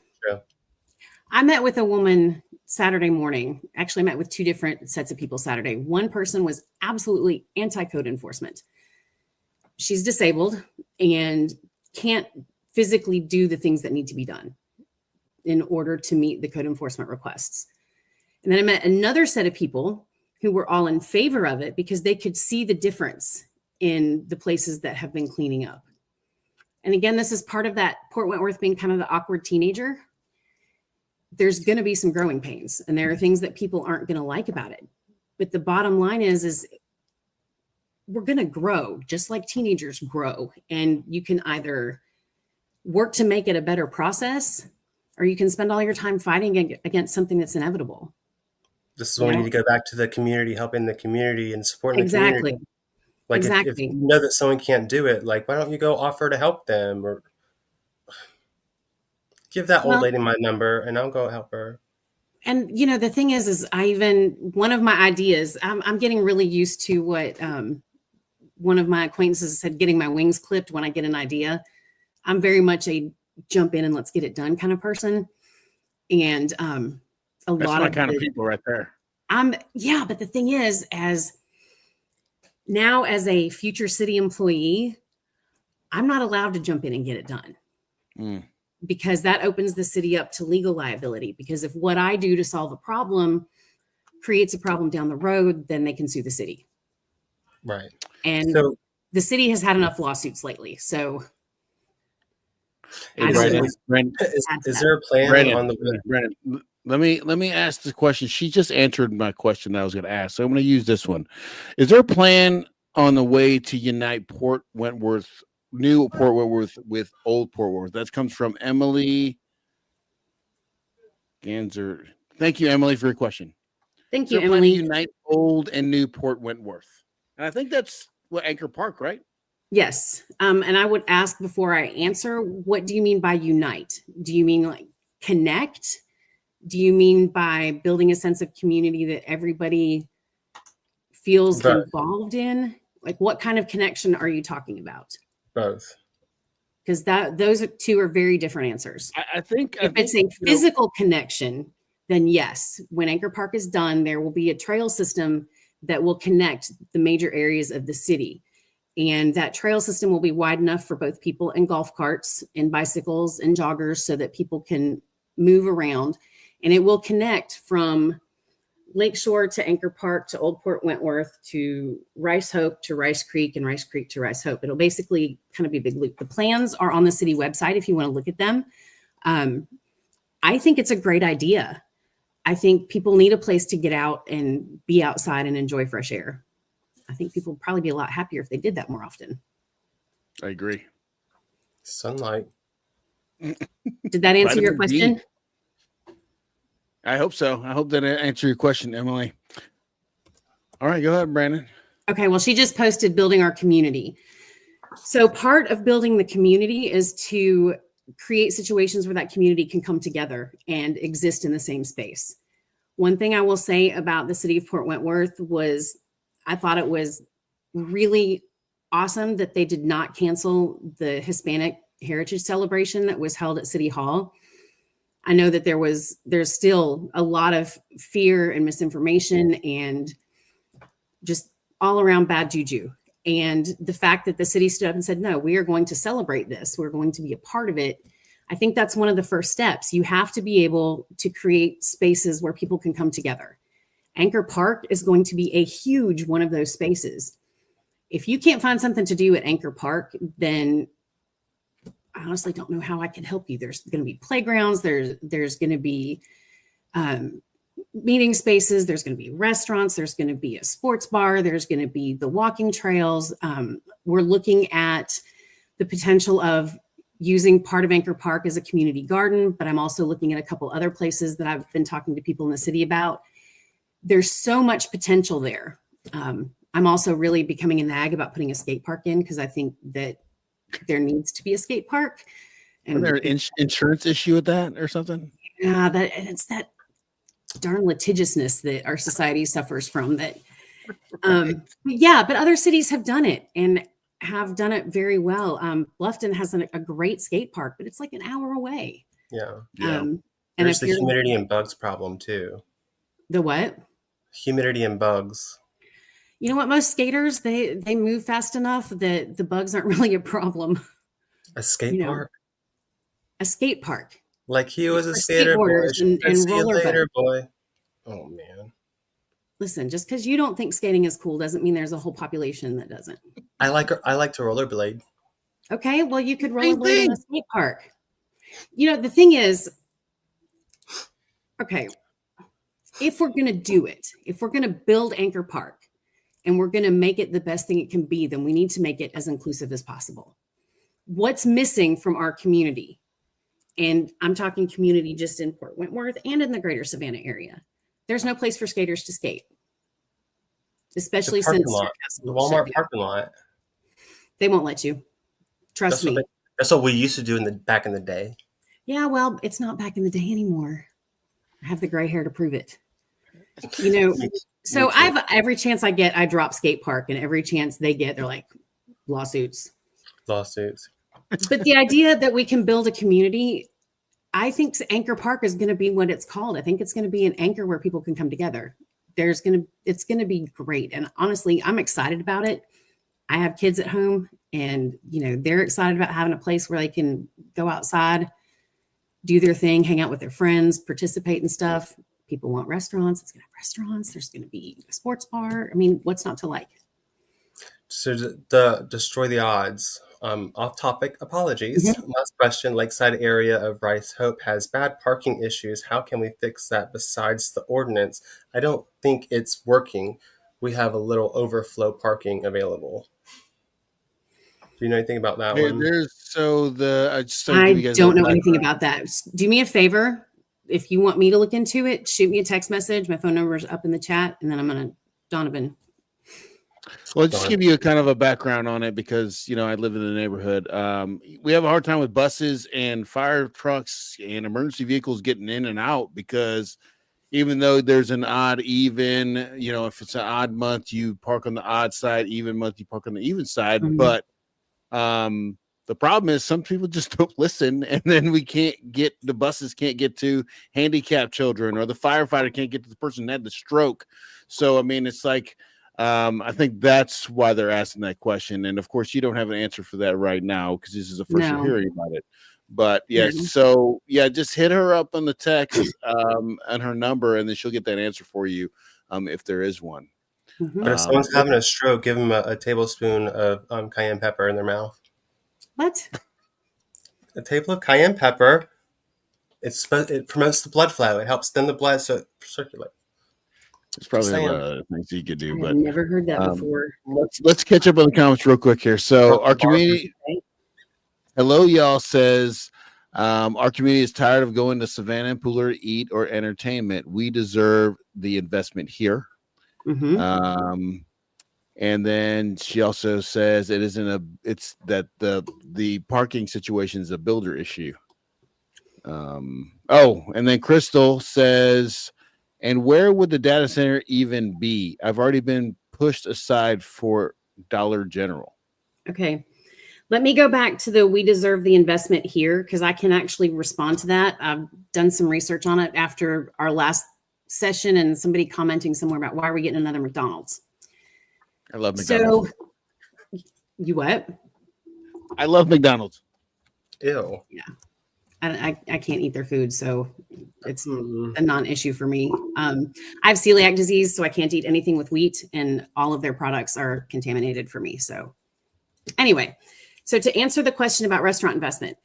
met with a woman Saturday morning. Actually, I met with two different sets of people Saturday. One person was absolutely anti-code enforcement. She's disabled and can't physically do the things that need to be done in order to meet the code enforcement requests. And then I met another set of people who were all in favor of it because they could see the difference in the places that have been cleaning up. And again, this is part of that Port Wentworth being kind of the awkward teenager. There's going to be some growing pains, and there are things that people aren't going to like about it. But the bottom line is we're going to grow just like teenagers grow. And you can either work to make it a better process, or you can spend all your time fighting against something that's inevitable. This is when we need to go back to the community, helping the community and supporting the community. Like exactly. If you know that someone can't do it, like, why don't you go offer to help them, or give that old lady my number and I'll go help her. And, the thing is one of my ideas, I'm getting really used to what one of my acquaintances said, getting my wings clipped when I get an idea. I'm very much a jump in and let's get it done kind of person. And that's lot of kind of people right there. But the thing is, as a future city employee, I'm not allowed to jump in and get it done. Because that opens the city up to legal liability. Because if what I do to solve a problem creates a problem down the road, then they can sue the city. Right. And so, the city has had enough lawsuits lately. So is there a plan on the Brandon, let me ask the question. She just answered my question that I was going to ask. So I'm going to use this one. Is there a plan on the way to unite Port Wentworth, new Port Wentworth, with old Port Wentworth? That comes from Emily Ganser. Thank you, Emily, for your question. Thank you, Emily. Unite old and new Port Wentworth. And I think that's what Anchor Park, right? Yes. And I would ask before I answer, what do you mean by unite? Do you mean like connect? Do you mean by building a sense of community that everybody feels involved in? Like, what kind of connection are you talking about? Both. because those two are very different answers. I think If it's a physical connection, then yes, when Anchor Park is done, there will be a trail system that will connect the major areas of the city. And that trail system will be wide enough for both people and golf carts and bicycles and joggers so that people can move around. And it will connect from Lakeshore to Anchor Park to Old Port Wentworth to Rice Hope to Rice Creek and Rice Creek to Rice Hope. It'll basically kind of be a big loop. The plans are on the city website if you want to look at them. I think it's a great idea. I think people need a place to get out and be outside and enjoy fresh air. I think people would probably be a lot happier if they did that more often. I agree. Sunlight. Did that answer your Vitamin D. question? I hope so. I hope that answered your question, Emily. All right, go ahead, Brandon. Okay, well, she just posted building our community. So part of building the community is to create situations where that community can come together and exist in the same space. One thing I will say about the city of Port Wentworth was I thought it was really awesome that they did not cancel the Hispanic Heritage Celebration that was held at City Hall. I know that there's still a lot of fear and misinformation and just all around bad juju. And the fact that the city stood up and said, no, we are going to celebrate this. We're going to be a part of it. I think that's one of the first steps. You have to be able to create spaces where people can come together. Anchor Park is going to be a huge one of those spaces. If you can't find something to do at Anchor Park, then I honestly don't know how I can help you. There's going to be playgrounds. There's going to be meeting spaces. There's going to be restaurants. There's going to be a sports bar. There's going to be the walking trails. We're looking at the potential of using part of Anchor Park as a community garden, but I'm also looking at a couple other places that I've been talking to people in the city about. There's so much potential there. I'm also really becoming a nag about putting a skate park in because I think that there needs to be a skate park. And Is there an insurance issue with that or something? that it's that darn litigiousness that our society suffers from. That, but other cities have done it and have done it very well. Bluffton has a great skate park, but it's like an hour away. Yeah. And There's the humidity and bugs problem too. The what? Humidity and bugs. You know what? Most skaters, they move fast enough that the bugs aren't really a problem. A skate park? A skate park. Like he was a skater boy. And See you later, rollerblade. boy. Oh, man. Listen, just because you don't think skating is cool doesn't mean there's a whole population that doesn't. I like to rollerblade. Okay, well, you could rollerblade in a skate park. You know, the thing is, okay, if we're going to do it, if we're going to build Anchor Park and we're going to make it the best thing it can be, then we need to make it as inclusive as possible. What's missing from our community? And I'm talking community just in Port Wentworth and in the greater Savannah area. There's no place for skaters to skate, especially since the Walmart parking lot. They won't let you. Trust me. That's what we used to do back in the day. Yeah, well, it's not back in the day anymore. I have the gray hair to prove it. You know, so I've every chance I get, I drop skate park, and every chance they get, they're like lawsuits. But the idea that we can build a community, I think Anchor Park is going to be what it's called. I think it's going to be an anchor where people can come together. It's going to be great. And honestly, I'm excited about it. I have kids at home and, you know, they're excited about having a place where they can go outside, do their thing, hang out with their friends, participate in stuff. People want restaurants. It's going to have restaurants. There's going to be a sports bar. I mean, what's not to like? So the destroy the odds. Off topic, apologies. Mm-hmm. Last question. Lakeside area of Rice Hope has bad parking issues. How can we fix that besides the ordinance? I don't think it's working. We have a little overflow parking available. Do you know anything about that one? I don't know anything about that. Do me a favor. If you want me to look into it, shoot me a text message. My phone number is up in the chat, and then I'm going to Donovan. Well, let's just give you a kind of a background on it because, you know, I live in the neighborhood. We have a hard time with buses and fire trucks and emergency vehicles getting in and out because even though there's an odd even, you know, if it's an odd month, you park on the odd side, even month, you park on the even side. Mm-hmm. But the The problem is some people just don't listen, and then the buses can't get to handicapped children, or the firefighter can't get to the person that had the stroke. So, I mean, it's like, I think that's why they're asking that question. And of course, you don't have an answer for that right now because this is the first you're hearing about it. But yeah, so yeah, just hit her up on the text and her number, and then she'll get that answer for you if there is one. But if someone's having a stroke, give them a tablespoon of cayenne pepper in their mouth. What? A table of cayenne pepper. It promotes the blood flow. It helps thin the blood so it circulates. There's probably a lot of things you could do, I've but never heard that before. Let's catch up on the comments real quick here. So our community, hello y'all, says our community is tired of going to Savannah and Pooler to eat or entertainment. We deserve the investment here. And then she also says it's that the parking situation is a builder issue. And then Crystal says, and where would the data center even be? I've already been pushed aside for Dollar General. Okay. Let me go back to we deserve the investment here, because I can actually respond to that. I've done some research on it after our last session and somebody commenting somewhere about why are we getting another McDonald's. I love McDonald's. So, you what? I love McDonald's. Ew. Yeah. I can't eat their food, so it's a non-issue for me. I have celiac disease, so I can't eat anything with wheat, and all of their products are contaminated for me. So anyway, so to answer the question about restaurant investment,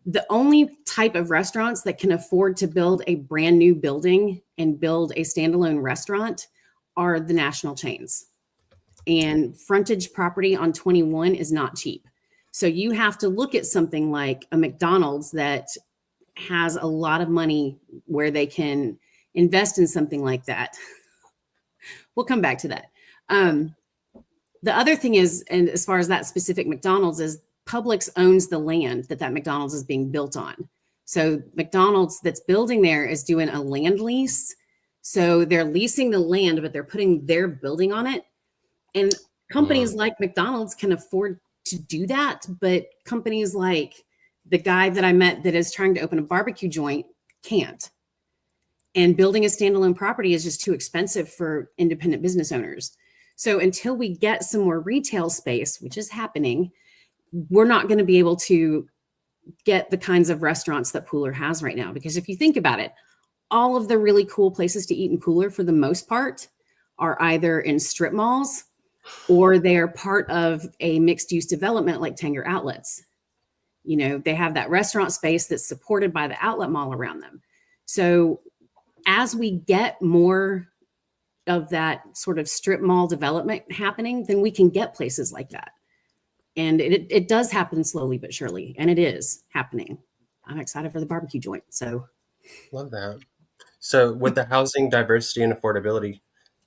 the only type of restaurants that can afford to build a brand new building and build a standalone restaurant are the national chains. And frontage property on 21 is not cheap. So you have to look at something like a McDonald's that has a lot of money where they can invest in something like that. We'll come back to that. The other thing is, and as far as that specific McDonald's is, Publix owns the land that McDonald's is being built on. So McDonald's that's building there is doing a land lease. So they're leasing the land, but they're putting their building on it. And companies like McDonald's can afford to do that, but companies like the guy that I met that is trying to open a barbecue joint can't. And building a standalone property is just too expensive for independent business owners. So until we get some more retail space, which is happening, we're not going to be able to get the kinds of restaurants that Pooler has right now. Because if you think about it, all of the really cool places to eat in Pooler, for the most part, are either in strip malls or they are part of a mixed-use development like Tanger Outlets. You know, they have that restaurant space that's supported by the outlet mall around them. So as we get more of that sort of strip mall development happening, then we can get places like that. And it does happen slowly but surely, and it is happening. I'm excited for the barbecue joint. So love that. So with the housing diversity and affordability,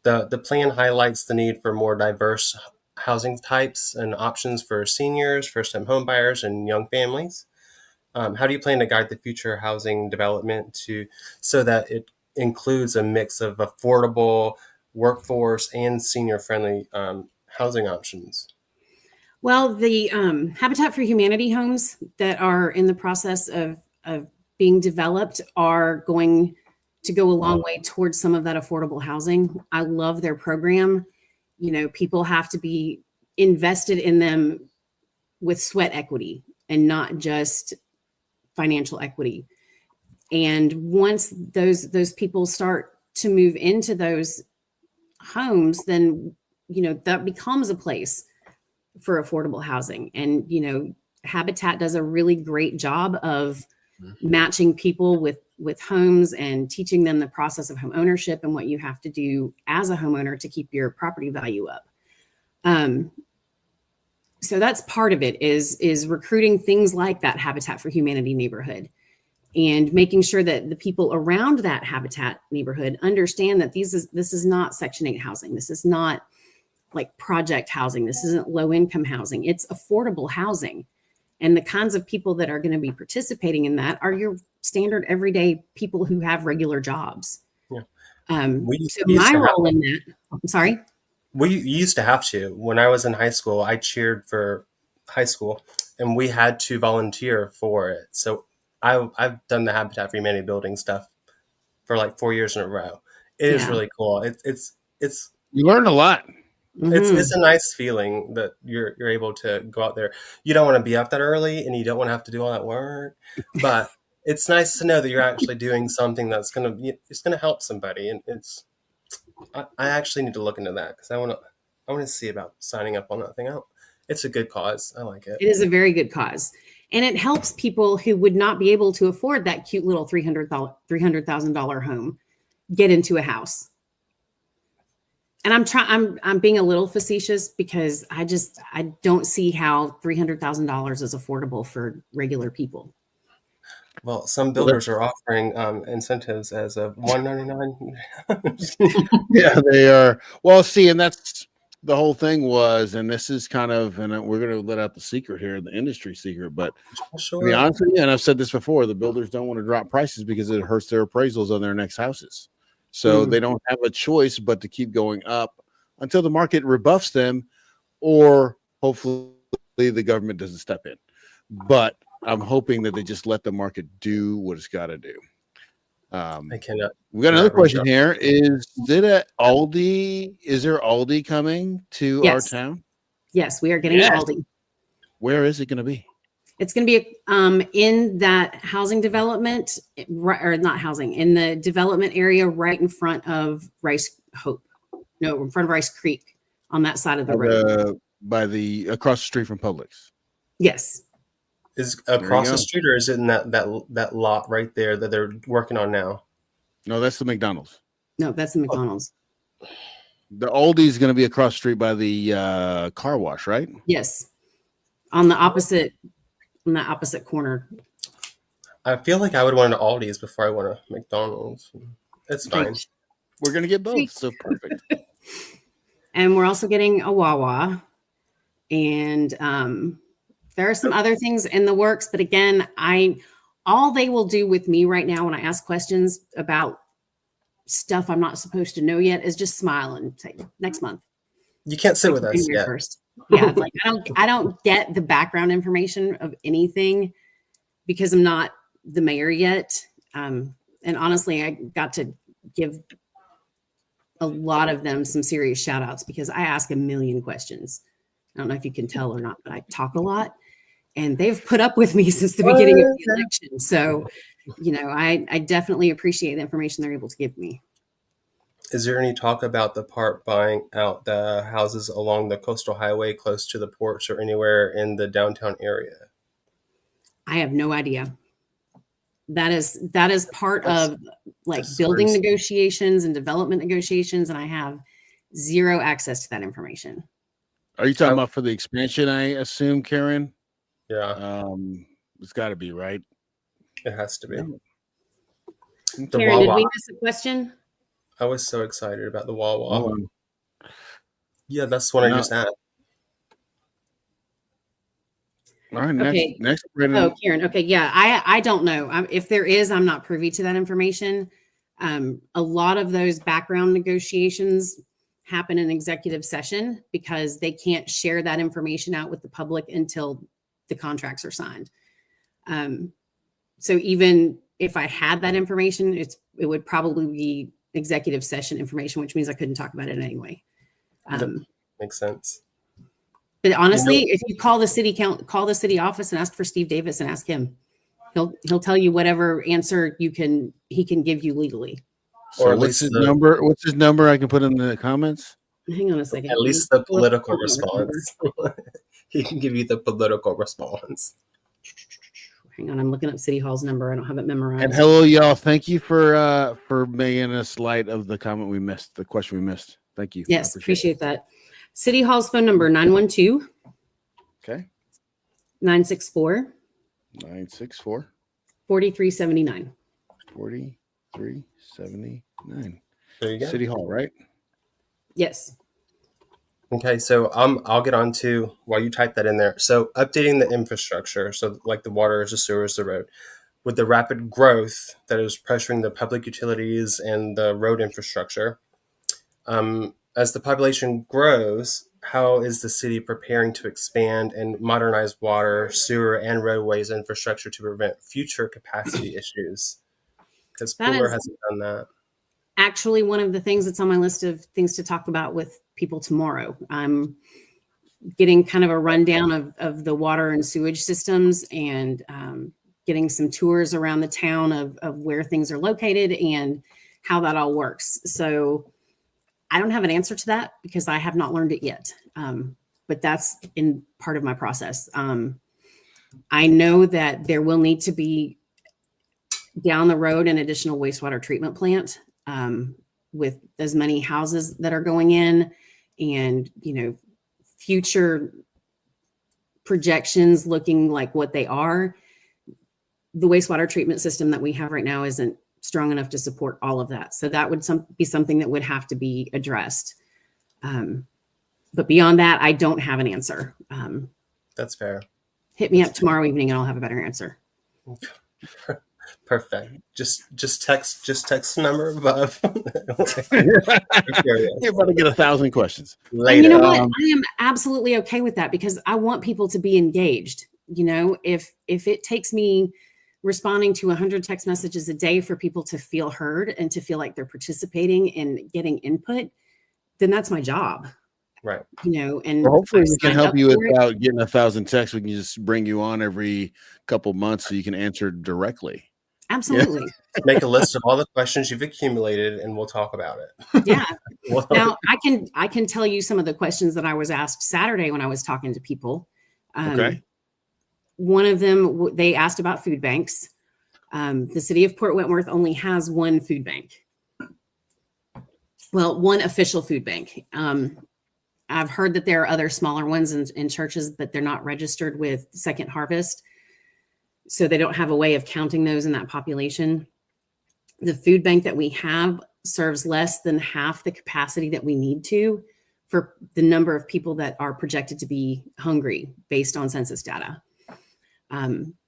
the plan highlights the need for more diverse housing types and options for seniors, first-time home buyers, and young families. How do you plan to guide the future housing development so that it includes a mix of affordable workforce and senior-friendly housing options? Well, the Habitat for Humanity homes that are in the process of being developed are going to go a long way towards some of that affordable housing. I love their program. You know, people have to be invested in them with sweat equity and not just financial equity. And once those people start to move into those homes, then, you know, that becomes a place for affordable housing. And, you know, Habitat does a really great job of matching people with homes and teaching them the process of home ownership and what you have to do as a homeowner to keep your property value up. So that's part of it is recruiting things like that Habitat for Humanity neighborhood and making sure that the people around that Habitat neighborhood understand that this is not Section 8 housing. This is not like project housing. This isn't low income housing. It's affordable housing. And the kinds of people that are going to be participating in that are your standard everyday people who have regular jobs. Yeah. So my role in that, I'm sorry. We used to have to. When I was in high school, I cheered for high school, and we had to volunteer for it. So I've done the Habitat for Humanity building stuff for like 4 years in a row. It is Yeah. really cool. It's You learn a lot. Mhm. it's a nice feeling that you're able to go out there. You don't want to be up that early, and you don't want to have to do all that work, but it's nice to know that you're actually doing something that's gonna help somebody. And I actually need to look into that because I want to see about signing up on that thing out. It's a good cause. I like it. It is a very good cause. And it helps people who would not be able to afford that cute little $300,000 home get into a house. And I'm being a little facetious because I don't see how $300,000 is affordable for regular people. Well, some builders are offering incentives as of $199. Yeah, they are. Well, see, and that's the whole thing was, and this is kind of, and we're going to let out the secret here, the industry secret. But to be Sure. honest with you, and I've said this before, the builders don't want to drop prices because it hurts their appraisals on their next houses. So they don't have a choice but to keep going up until the market rebuffs them, or hopefully the government doesn't step in. But I'm hoping that they just let the market do what it's got to do. I cannot. We got another question here. Is it at Aldi? Is there Aldi coming to our Yes. town? Yes, we are getting Yes. Aldi. Where is it going to be? It's going to be in that housing development, or not housing, in the development area right in front of Rice in front of Rice Creek on that side of the road. By the across the street from Publix. Yes. Is you across the go. street, or is it in that lot right there that they're working on now? No, that's the McDonald's. No, that's the McDonald's. The Aldi is going to be across the street by the car wash, right? Yes. On that opposite corner. I feel like I would want an Aldi's before I want a McDonald's. It's fine. We're going to get both. So perfect. And we're also getting a Wawa. And there are some other things in the works, but again, all they will do with me right now when I ask questions about stuff I'm not supposed to know yet is just smile and say next month. You can't sit with us yet. First. Yeah, like I don't get the background information of anything because I'm not the mayor yet. And honestly, I got to give a lot of them some serious shout outs because I ask a million questions. I don't know if you can tell or not, but I talk a lot and they've put up with me since the beginning of the election. So, I definitely appreciate the information they're able to give me. Is there any talk about the part buying out the houses along the coastal highway close to the ports or anywhere in the downtown area? I have no idea. That is part of like building crazy. negotiations and development negotiations, and I have zero access to that information. Are you talking about for the expansion, I assume, Karen? Yeah, It's got to be, right? it has to be. Okay. The Karen, did Wawa. we miss a question? I was so excited about the Wawa. Hold on. Yeah, that's what I just asked. All right, Okay. next, Brandon. Oh, Karen. Okay, yeah, I don't know. If there is, I'm not privy to that information. A lot of those background negotiations happen in executive session because they can't share that information out with the public until the contracts are signed. So even if I had that information, it would probably be executive session information, which means I couldn't talk about it anyway. Makes sense. But honestly, if you call the city office and ask for Steve Davis and ask him, he'll tell you whatever answer he can give you legally. So Or at what's least his number? What's his number? I can put in the comments. Hang on a second. At least the political response. He can give you the political response. Hang on, I'm looking up City Hall's number. I don't have it memorized. And hello, y'all. Thank you for making us light of the comment we missed, the question we missed. Thank you. Yes, appreciate that. City Hall's phone number 912 Okay. 964 964 4379. 4379. There you go. City Hall, right? Yes. Okay, so I'll get on to while you type that in there. So updating the infrastructure, so like the water, the sewers, the road, with the rapid growth that is pressuring the public utilities and the road infrastructure. As the population grows, how is the city preparing to expand and modernize water, sewer, and roadways infrastructure to prevent future capacity issues? Because That Pooler is hasn't done that. actually one of the things that's on my list of things to talk about with people tomorrow. I'm getting kind of a rundown of the water and sewage systems, and getting some tours around the town of where things are located and how that all works. So I don't have an answer to that because I have not learned it yet. But that's in part of my process. I know that there will need to be down the road an additional wastewater treatment plant, with as many houses that are going in, and, future projections looking like what they are. The wastewater treatment system that we have right now isn't strong enough to support all of that. So that would be something that would have to be addressed. But beyond that, I don't have an answer. That's fair. Hit me up tomorrow evening and I'll have a better answer. Perfect. Just text the number above. You're about to get 1,000 questions. Later. And you know what? I am absolutely okay with that because I want people to be engaged. If it takes me responding to 100 text messages a day for people to feel heard and to feel like they're participating and getting input, then that's my job. Right. And Well, hopefully I've we can signed help up you for it. without getting 1,000 texts. We can just bring you on every couple months so you can answer directly. Absolutely. Make a list of all the questions you've accumulated and we'll talk about it. Yeah. Now I can tell you some of the questions that I was asked Saturday when I was talking to people. Okay. One of them, they asked about food banks. The city of Port Wentworth only has one food bank. Well, one official food bank. I've heard that there are other smaller ones in churches, but they're not registered with Second Harvest. So they don't have a way of counting those in that population. The food bank that we have serves less than half the capacity that we need to for the number of people that are projected to be hungry based on census data.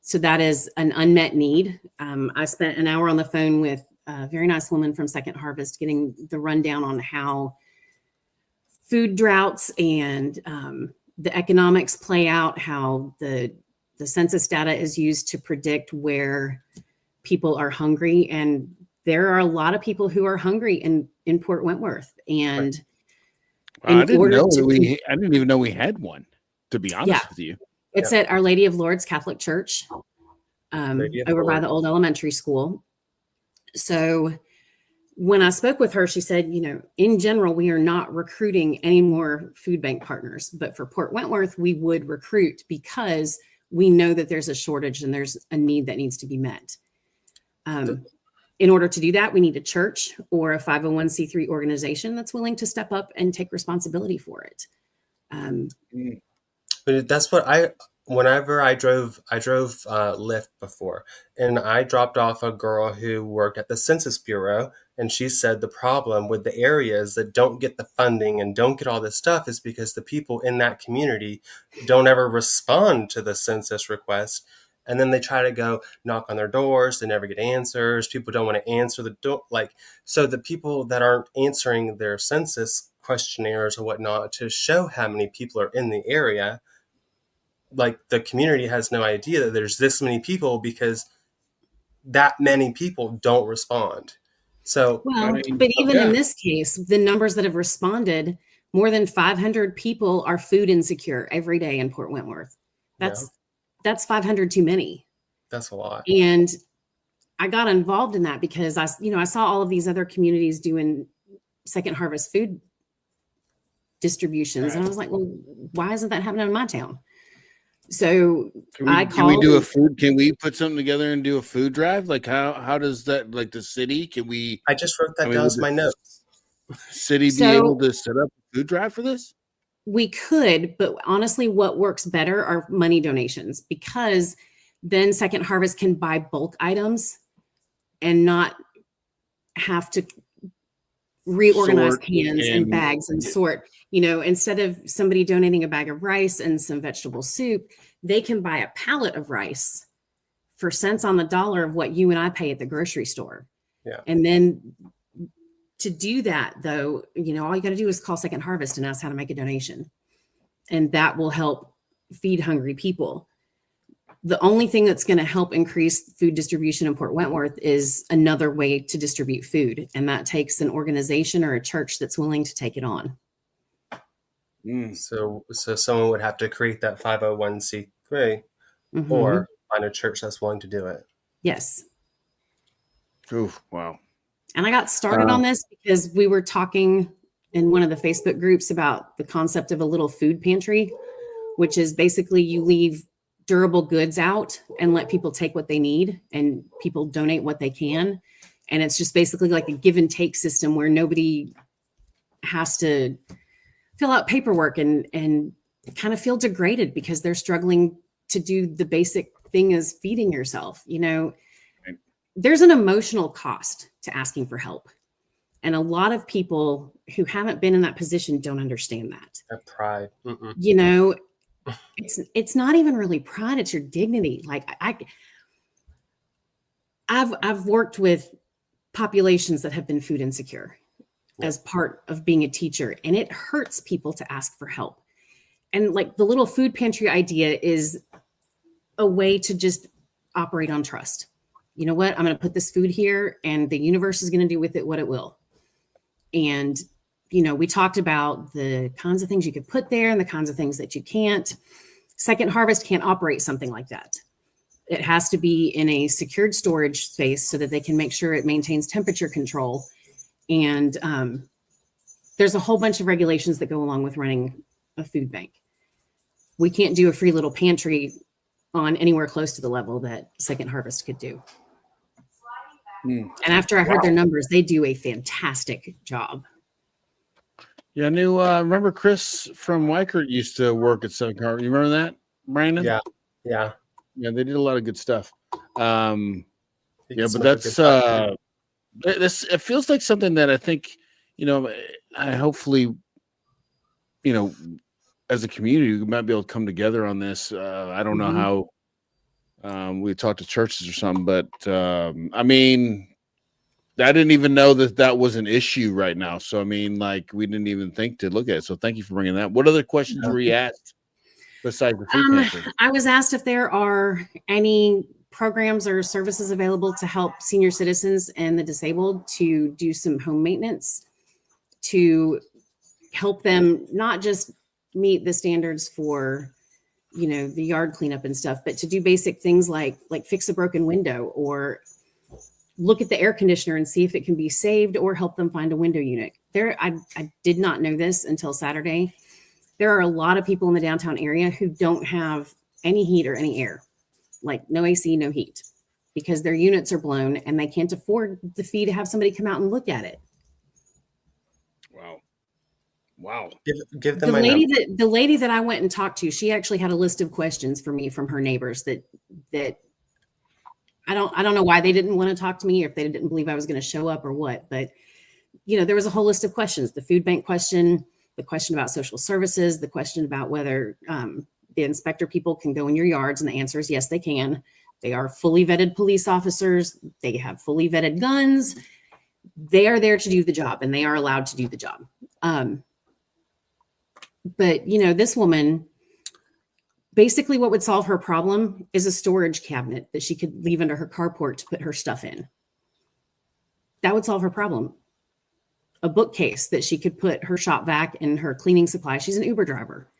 So that is an unmet need. I spent an hour on the phone with a very nice woman from Second Harvest getting the rundown on how food droughts and the economics play out, how the census data is used to predict where people are hungry. And there are a lot of people who are hungry in Port Wentworth. And I didn't even know we had one, to be honest with you. It's at Our Lady of Lourdes Catholic Church, over by the old elementary school. So when I spoke with her, she said, in general, we are not recruiting any more food bank partners, but for Port Wentworth, we would recruit because we know that there's a shortage and there's a need that needs to be met. In order to do that, we need a church or a 501c3 organization that's willing to step up and take responsibility for it. But that's what whenever I drove Lyft before, and I dropped off a girl who worked at the Census Bureau, and she said the problem with the areas that don't get the funding and don't get all this stuff is because the people in that community don't ever respond to the census request. And then they try to go knock on their doors. They never get answers. People don't want to answer the door. So the people that aren't answering their census questionnaires or whatnot to show how many people are in the area, the community has no idea that there's this many people because that many people don't respond. So, but even in this case, the numbers that have responded, more than 500 people are food insecure every day in Port Wentworth. That's 500 too many. That's a lot. And I got involved in that because I saw all of these other communities doing Second Harvest food distributions. Right. And I was like, well, why isn't that happening in my town? So can we do a food? Can we put something together and do a food drive? How does that, the city, can we? I just wrote that down as my notes. City be able to set up a food drive for this? We could, but honestly, what works better are money donations, because then Second Harvest can buy bulk items and not have to reorganize cans and bags and sort. Instead of somebody donating a bag of rice and some vegetable soup, they can buy a pallet of rice for cents on the dollar of what you and I pay at the grocery store. Yeah. And then to do that, though, all you got to do is call Second Harvest and ask how to make a donation. and that will help feed hungry people. The only thing that's going to help increase food distribution in Port Wentworth is another way to distribute food. And that takes an organization or a church that's willing to take it on. So someone would have to create that 501c3 Mhm. or find a church that's willing to do it. Yes. Oof, wow. And I got started on this because we were talking in one of the Facebook groups about the concept of a little food pantry, which is basically you leave durable goods out and let people take what they need and people donate what they can. And it's just basically like a give and take system where nobody has to fill out paperwork and kind of feel degraded because they're struggling to do the basic thing as feeding yourself. You know, there's an emotional cost to asking for help. And a lot of people who haven't been in that position don't understand that. That pride. Mm-mm. You know, it's not even really pride, it's your dignity. Like I've worked with populations that have been food insecure as part of being a teacher, and it hurts people to ask for help. And like the little food pantry idea is a way to just operate on trust. You know what? I'm going to put this food here and the universe is going to do with it what it will. And, you know, we talked about the kinds of things you could put there and the kinds of things that you can't. Second Harvest can't operate something like that. It has to be in a secured storage space so that they can make sure it maintains temperature control. And there's a whole bunch of regulations that go along with running a food bank. We can't do a free little pantry on anywhere close to the level that Second Harvest could do. And after I heard their numbers, they do a fantastic job. Yeah, I knew. Remember Chris from Wykert used to work at Second Harvest. You remember that, Brandon? Yeah. They did a lot of good stuff. Yeah, but Some that's good this. It feels like something that I think, you know, I hopefully, you know, as a community, we might be able to come together on this. I don't know how. We talked to churches or something, but I mean, I didn't even know that was an issue right now. So, I mean, like, we didn't even think to look at it. So thank you for bringing that. What other questions were you asked besides the food pantry? I was asked if there are any programs or services available to help senior citizens and the disabled to do some home maintenance, to help them not just meet the standards for, you know, the yard cleanup and stuff, but to do basic things like fix a broken window or look at the air conditioner and see if it can be saved or help them find a window unit. I did not know this until Saturday. There are a lot of people in the downtown area who don't have any heat or any air, like no AC, no heat, because their units are blown and they can't afford the fee to have somebody come out and look at it. Wow. Give them The lady that I went and talked to, she actually had a list of questions for me from her neighbors that I don't know why they didn't want to talk to me, or if they didn't believe I was going to show up or what, but you know, there was a whole list of questions: the food bank question, the question about social services, the question about whether the inspector people can go in your yards, and the answer is yes, they can. They are fully vetted police officers. They have fully vetted guns. They are there to do the job, and they are allowed to do the job. But, you know, this woman, basically what would solve her problem is a storage cabinet that she could leave under her carport to put her stuff in. That would solve her problem. A bookcase that she could put her shop vac and her cleaning supplies. She's an Uber driver.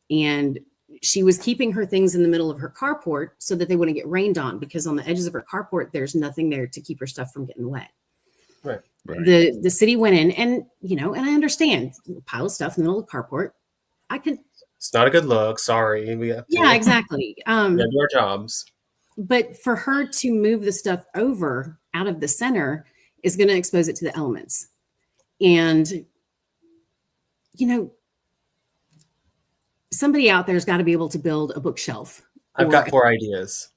And she was keeping her things in the middle of her carport so that they wouldn't get rained on, because on the edges of her carport, there's nothing there to keep her stuff from getting wet. Right. The city went in and, you know, and I understand, a pile of stuff in the middle of the carport. It's not a good look. Sorry. We have to, exactly. we gotta do our jobs. But for her to move the stuff over out of the center is going to expose it to the elements. And, you know, somebody out there's got to be able to build a bookshelf. I've got 4 ideas.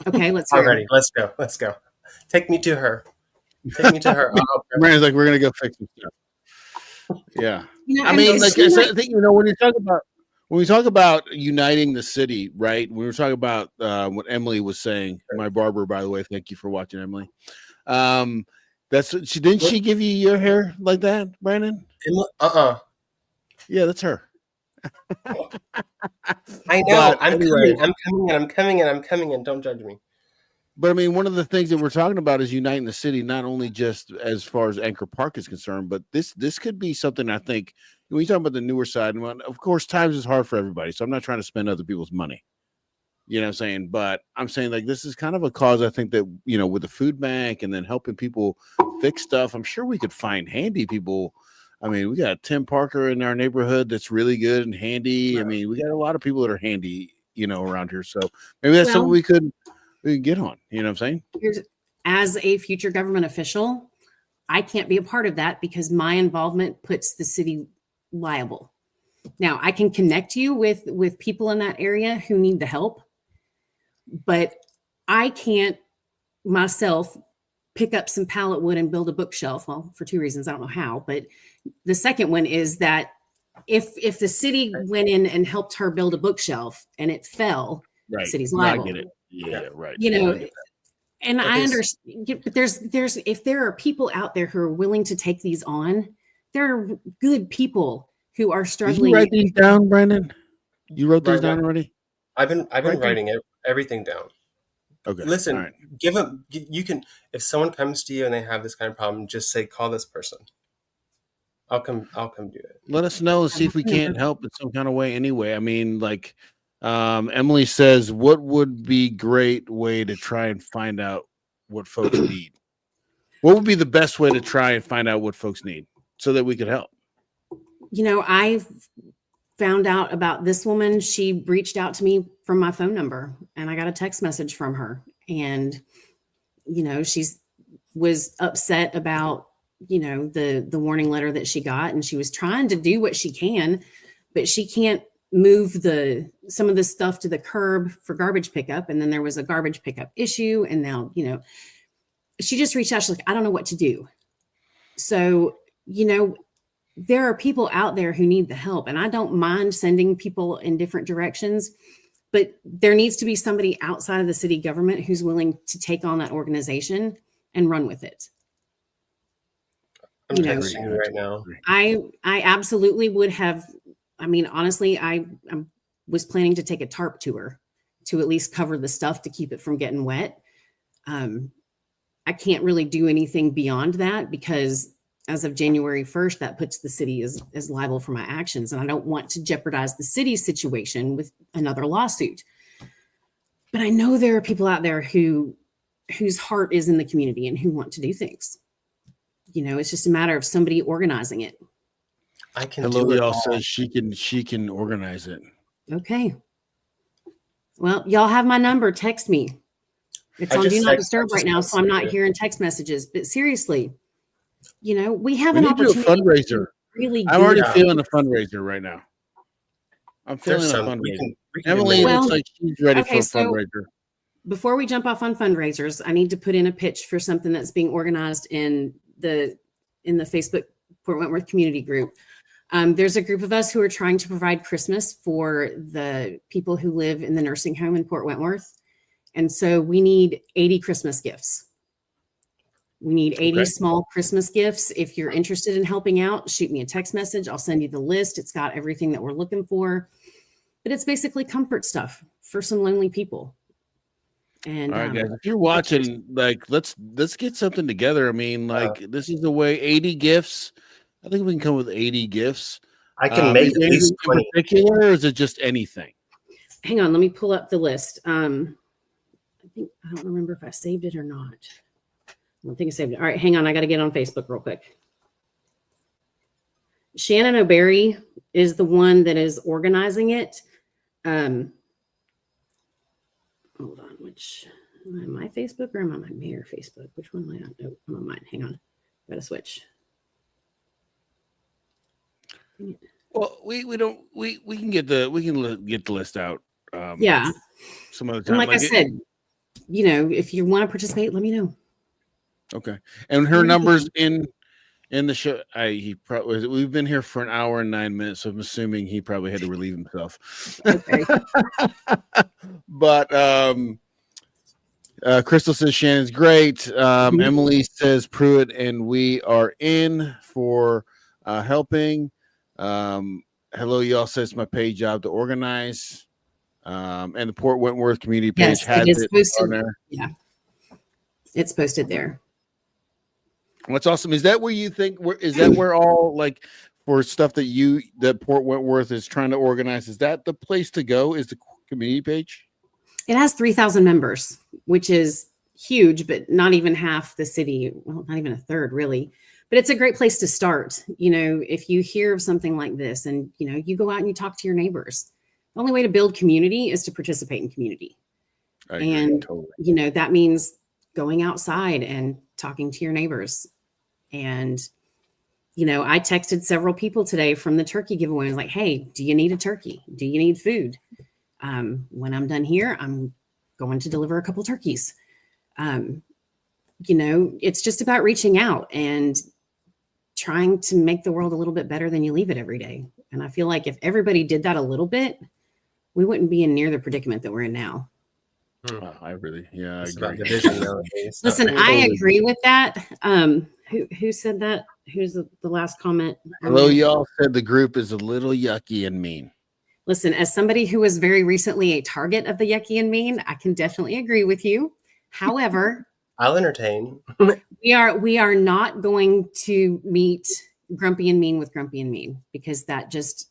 Okay, let's hear Already. Let's go. Take me to her. Brandon's like, we're gonna go fix some stuff. Yeah. You know, I mean, like I said, I think, you know, when we talk about uniting the city, right? We were talking about what Emily was saying. My barber, by the way, thank you for watching, Emily. That's didn't she give you your hair like that, Brandon? Uh-uh. Yeah, that's her. I know. But anyway, I'm coming in. Don't judge me. but I mean, one of the things that we're talking about is uniting the city, not only just as far as Anchor Park is concerned, but this could be something I think when you talk about the newer side. And of course, times is hard for everybody, so I'm not trying to spend other people's money. You know what I'm saying? But I'm saying like this is kind of a cause I think that, you know, with the food bank and then helping people fix stuff, I'm sure we could find handy people. I mean, we got Tim Parker in our neighborhood that's really good and handy. I mean, we got a lot of people that are handy, you know, around here. So maybe that's something we could get on. You know what I'm saying? As a future government official, I can't be a part of that because my involvement puts the city liable. Now, I can connect you with people in that area who need the help, but I can't myself pick up some pallet wood and build a bookshelf. Well, for two reasons. I don't know how, but the second one is that if the city went in and helped her build a bookshelf and it fell, Right. city's I liable. get it. Yeah, right. You know, and I understand, but there's if there are people out there who are willing to take these on, there are good people who are struggling. Did you write these down, Brandon? You wrote these down already? I've been writing everything down. Okay. Listen, right. give them. You can, if someone comes to you and they have this kind of problem, just say, call this person. I'll come do it. Let us know and see if we can't help in some kind of way anyway. I mean, like Emily says, what would be great way to try and find out what folks need? What would be the best way to try and find out what folks need so that we could help? You know, I've found out about this woman. She reached out to me from my phone number and I got a text message from her. And, you know, was upset about, you know, the warning letter that she got. And she was trying to do what she can, but she can't move some of the stuff to the curb for garbage pickup. And then there was a garbage pickup issue. And now, you know, she just reached out. She's like, I don't know what to do. So, you know, there are people out there who need the help, and I don't mind sending people in different directions, but there needs to be somebody outside of the city government who's willing to take on that organization and run with it. I'm texting you right now. I absolutely would have. I mean, honestly, I was planning to take a tarp to her to at least cover the stuff to keep it from getting wet. I can't really do anything beyond that because as of January 1st, that puts the city as liable for my actions. And I don't want to jeopardize the city's situation with another lawsuit. But I know there are people out there whose heart is in the community and who want to do things. You know, it's just a matter of somebody organizing it. I can Hello, do it. y'all says she can organize it. Okay. Well, y'all have my number. Text me. It's on Do Not Disturb right now, so I'm not hearing text messages. But seriously, you know, we have an opportunity. To do a fundraiser. Really, I'm already feeling a fundraiser right now. I'm feeling a fundraiser. Emily looks like she's ready for a fundraiser. Before we jump off on fundraisers, I need to put in a pitch for something that's being organized in the Facebook Port Wentworth community group. There's a group of us who are trying to provide Christmas for the people who live in the nursing home in Port Wentworth. And so we need 80 Christmas gifts. We need 80 small Christmas gifts. If you're interested in helping out, shoot me a text message. I'll send you the list. It's got everything that we're looking for. But it's basically comfort stuff for some lonely people. And all right, guys, if you're watching, like, let's get something together. I mean, like, this is the way. 80 gifts. I think we can come with 80 gifts. I can make at least 20. In particular, or is it just anything? Hang on, let me pull up the list. I don't remember if I saved it or not. I don't think I saved it. All right, hang on. I got to get on Facebook real quick. Shannon O'Barry is the one that is organizing it. Hold on, which am I on my Facebook or am I on my mayor Facebook? Which one am I on? No, I'm on mine. Hang on. Got to switch. Well, we can get the list out. Yeah. Some other time. And like I said, you know, if you want to participate, let me know. Okay. And her numbers in the show. We've been here for an hour and 9 minutes, so I'm assuming he probably had to relieve himself. Okay. But Crystal says Shannon's great. Emily says Pruitt and we are in for helping. Hello, y'all says my paid job to organize. And the Port Wentworth community page Yes, has it is it posted. on there. Yeah, it's posted there. What's awesome is that where you think is that where all like for stuff that Port Wentworth is trying to organize? Is that the place to go? Is the community page? It has 3,000 members, which is huge, but not even half the city. Well, not even a third, really. But it's a great place to start. If you hear of something like this, and you go out and you talk to your neighbors. The only way to build community is to participate in community. I agree, And totally. that means going outside and talking to your neighbors. And I texted several people today from the turkey giveaway. I was like, hey, do you need a turkey? Do you need food? When I'm done here, I'm going to deliver a couple turkeys. It's just about reaching out and trying to make the world a little bit better than you leave it every day. And I feel like if everybody did that a little bit, we wouldn't be in near the predicament that we're in now. Oh, I agree. Yeah, It's I about agree. division nowadays. Listen, I agree with that. Who said that? Who's the last comment? Hello, y'all said the group is a little yucky and mean. Listen, as somebody who was very recently a target of the yucky and mean, I can definitely agree with you. However, I'll entertain. we are not going to meet grumpy and mean with grumpy and mean, because that just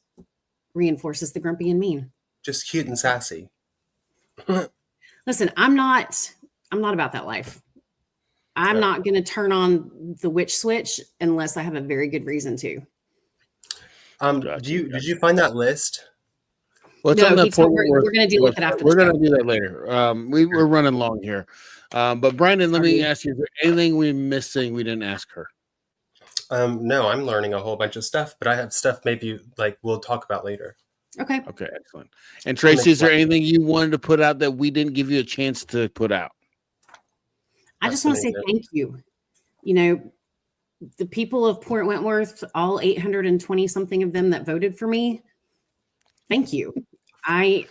reinforces the grumpy and mean. Just cute and sassy. Listen, I'm not about that life. I'm not going to turn on the witch switch unless I have a very good reason to. Did you find that list? Well, it's No, on that we're going to deal with it after We're the going show. to do that later. We're running long here. But Brandon, let me ask you, is there anything we're missing we didn't ask her? No, I'm learning a whole bunch of stuff, but I have stuff maybe like we'll talk about later. Okay. Okay, excellent. And Tracy, is there anything you wanted to put out that we didn't give you a chance to put out? I just want to say thank you. The people of Port Wentworth, all 820 something of them that voted for me, thank you. I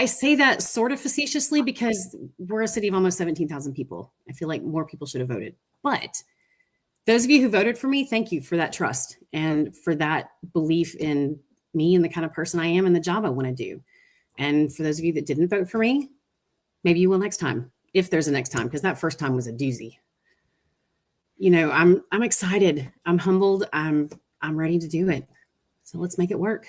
say that sort of facetiously because we're a city of almost 17,000 people. I feel like more people should have voted. But those of you who voted for me, thank you for that trust and for that belief in me and the kind of person I am and the job I want to do. And for those of you that didn't vote for me, maybe you will next time, if there's a next time, because that first time was a doozy. I'm excited. I'm humbled. I'm ready to do it. So let's make it work.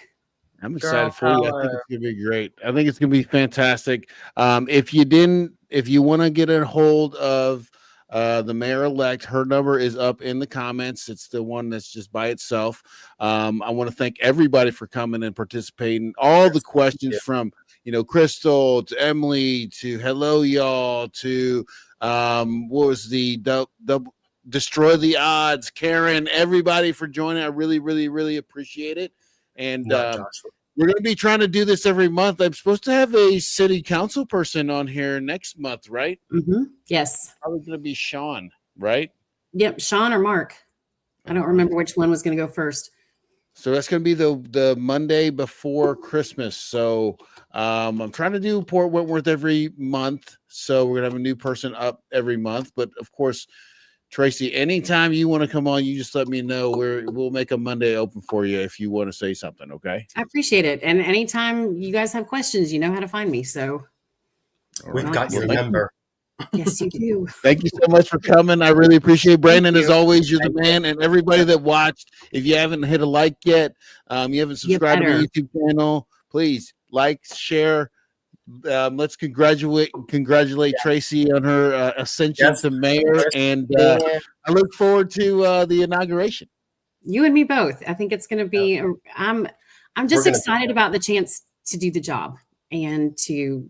I'm excited for you. I think it's gonna be great. I think it's gonna be fantastic. If you want to get a hold of the mayor-elect, her number is up in the comments. It's the one that's just by itself. I want to thank everybody for coming and participating. All the questions from Crystal to Emily to hello y'all to what was the destroy the odds, Karen, everybody for joining. I really, really, really appreciate it. And we're going to be trying to do this every month. I'm supposed to have a city council person on here next month, right? Mm-hmm. Yes. Probably going to be Sean, right? Yep. Sean or Mark. I don't remember which one was going to go first. So that's going to be the Monday before Christmas. So I'm trying to do Port Wentworth every month. So we're going to have a new person up every month. But of course, Tracy, anytime you want to come on, you just let me know. We'll make a Monday open for you if you want to say something, okay? I appreciate it. And anytime you guys have questions, you know how to find me. So we've got your number. Yes, you do. Thank you so much for coming. I really appreciate it. Brandon, as always, you're the man. And everybody that watched, if you haven't hit a like yet, you haven't subscribed to my YouTube channel, please like, share. Let's congratulate Tracy on her ascension to mayor, and I look forward to the inauguration. You and me both. I think it's going to be. I'm just excited about the chance to do the job and to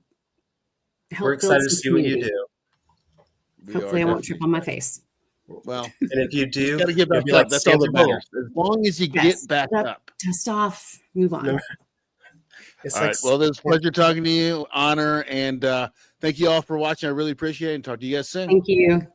help. We're excited to see what you do. Hopefully, I won't trip on my face. Well, and if you do, got to get back up. That's all that matters. As long as you get back up, dust off, move on. All right. Well, it's a pleasure talking to you. Honor, and thank you all for watching. I really appreciate it. And talk to you guys soon. Thank you.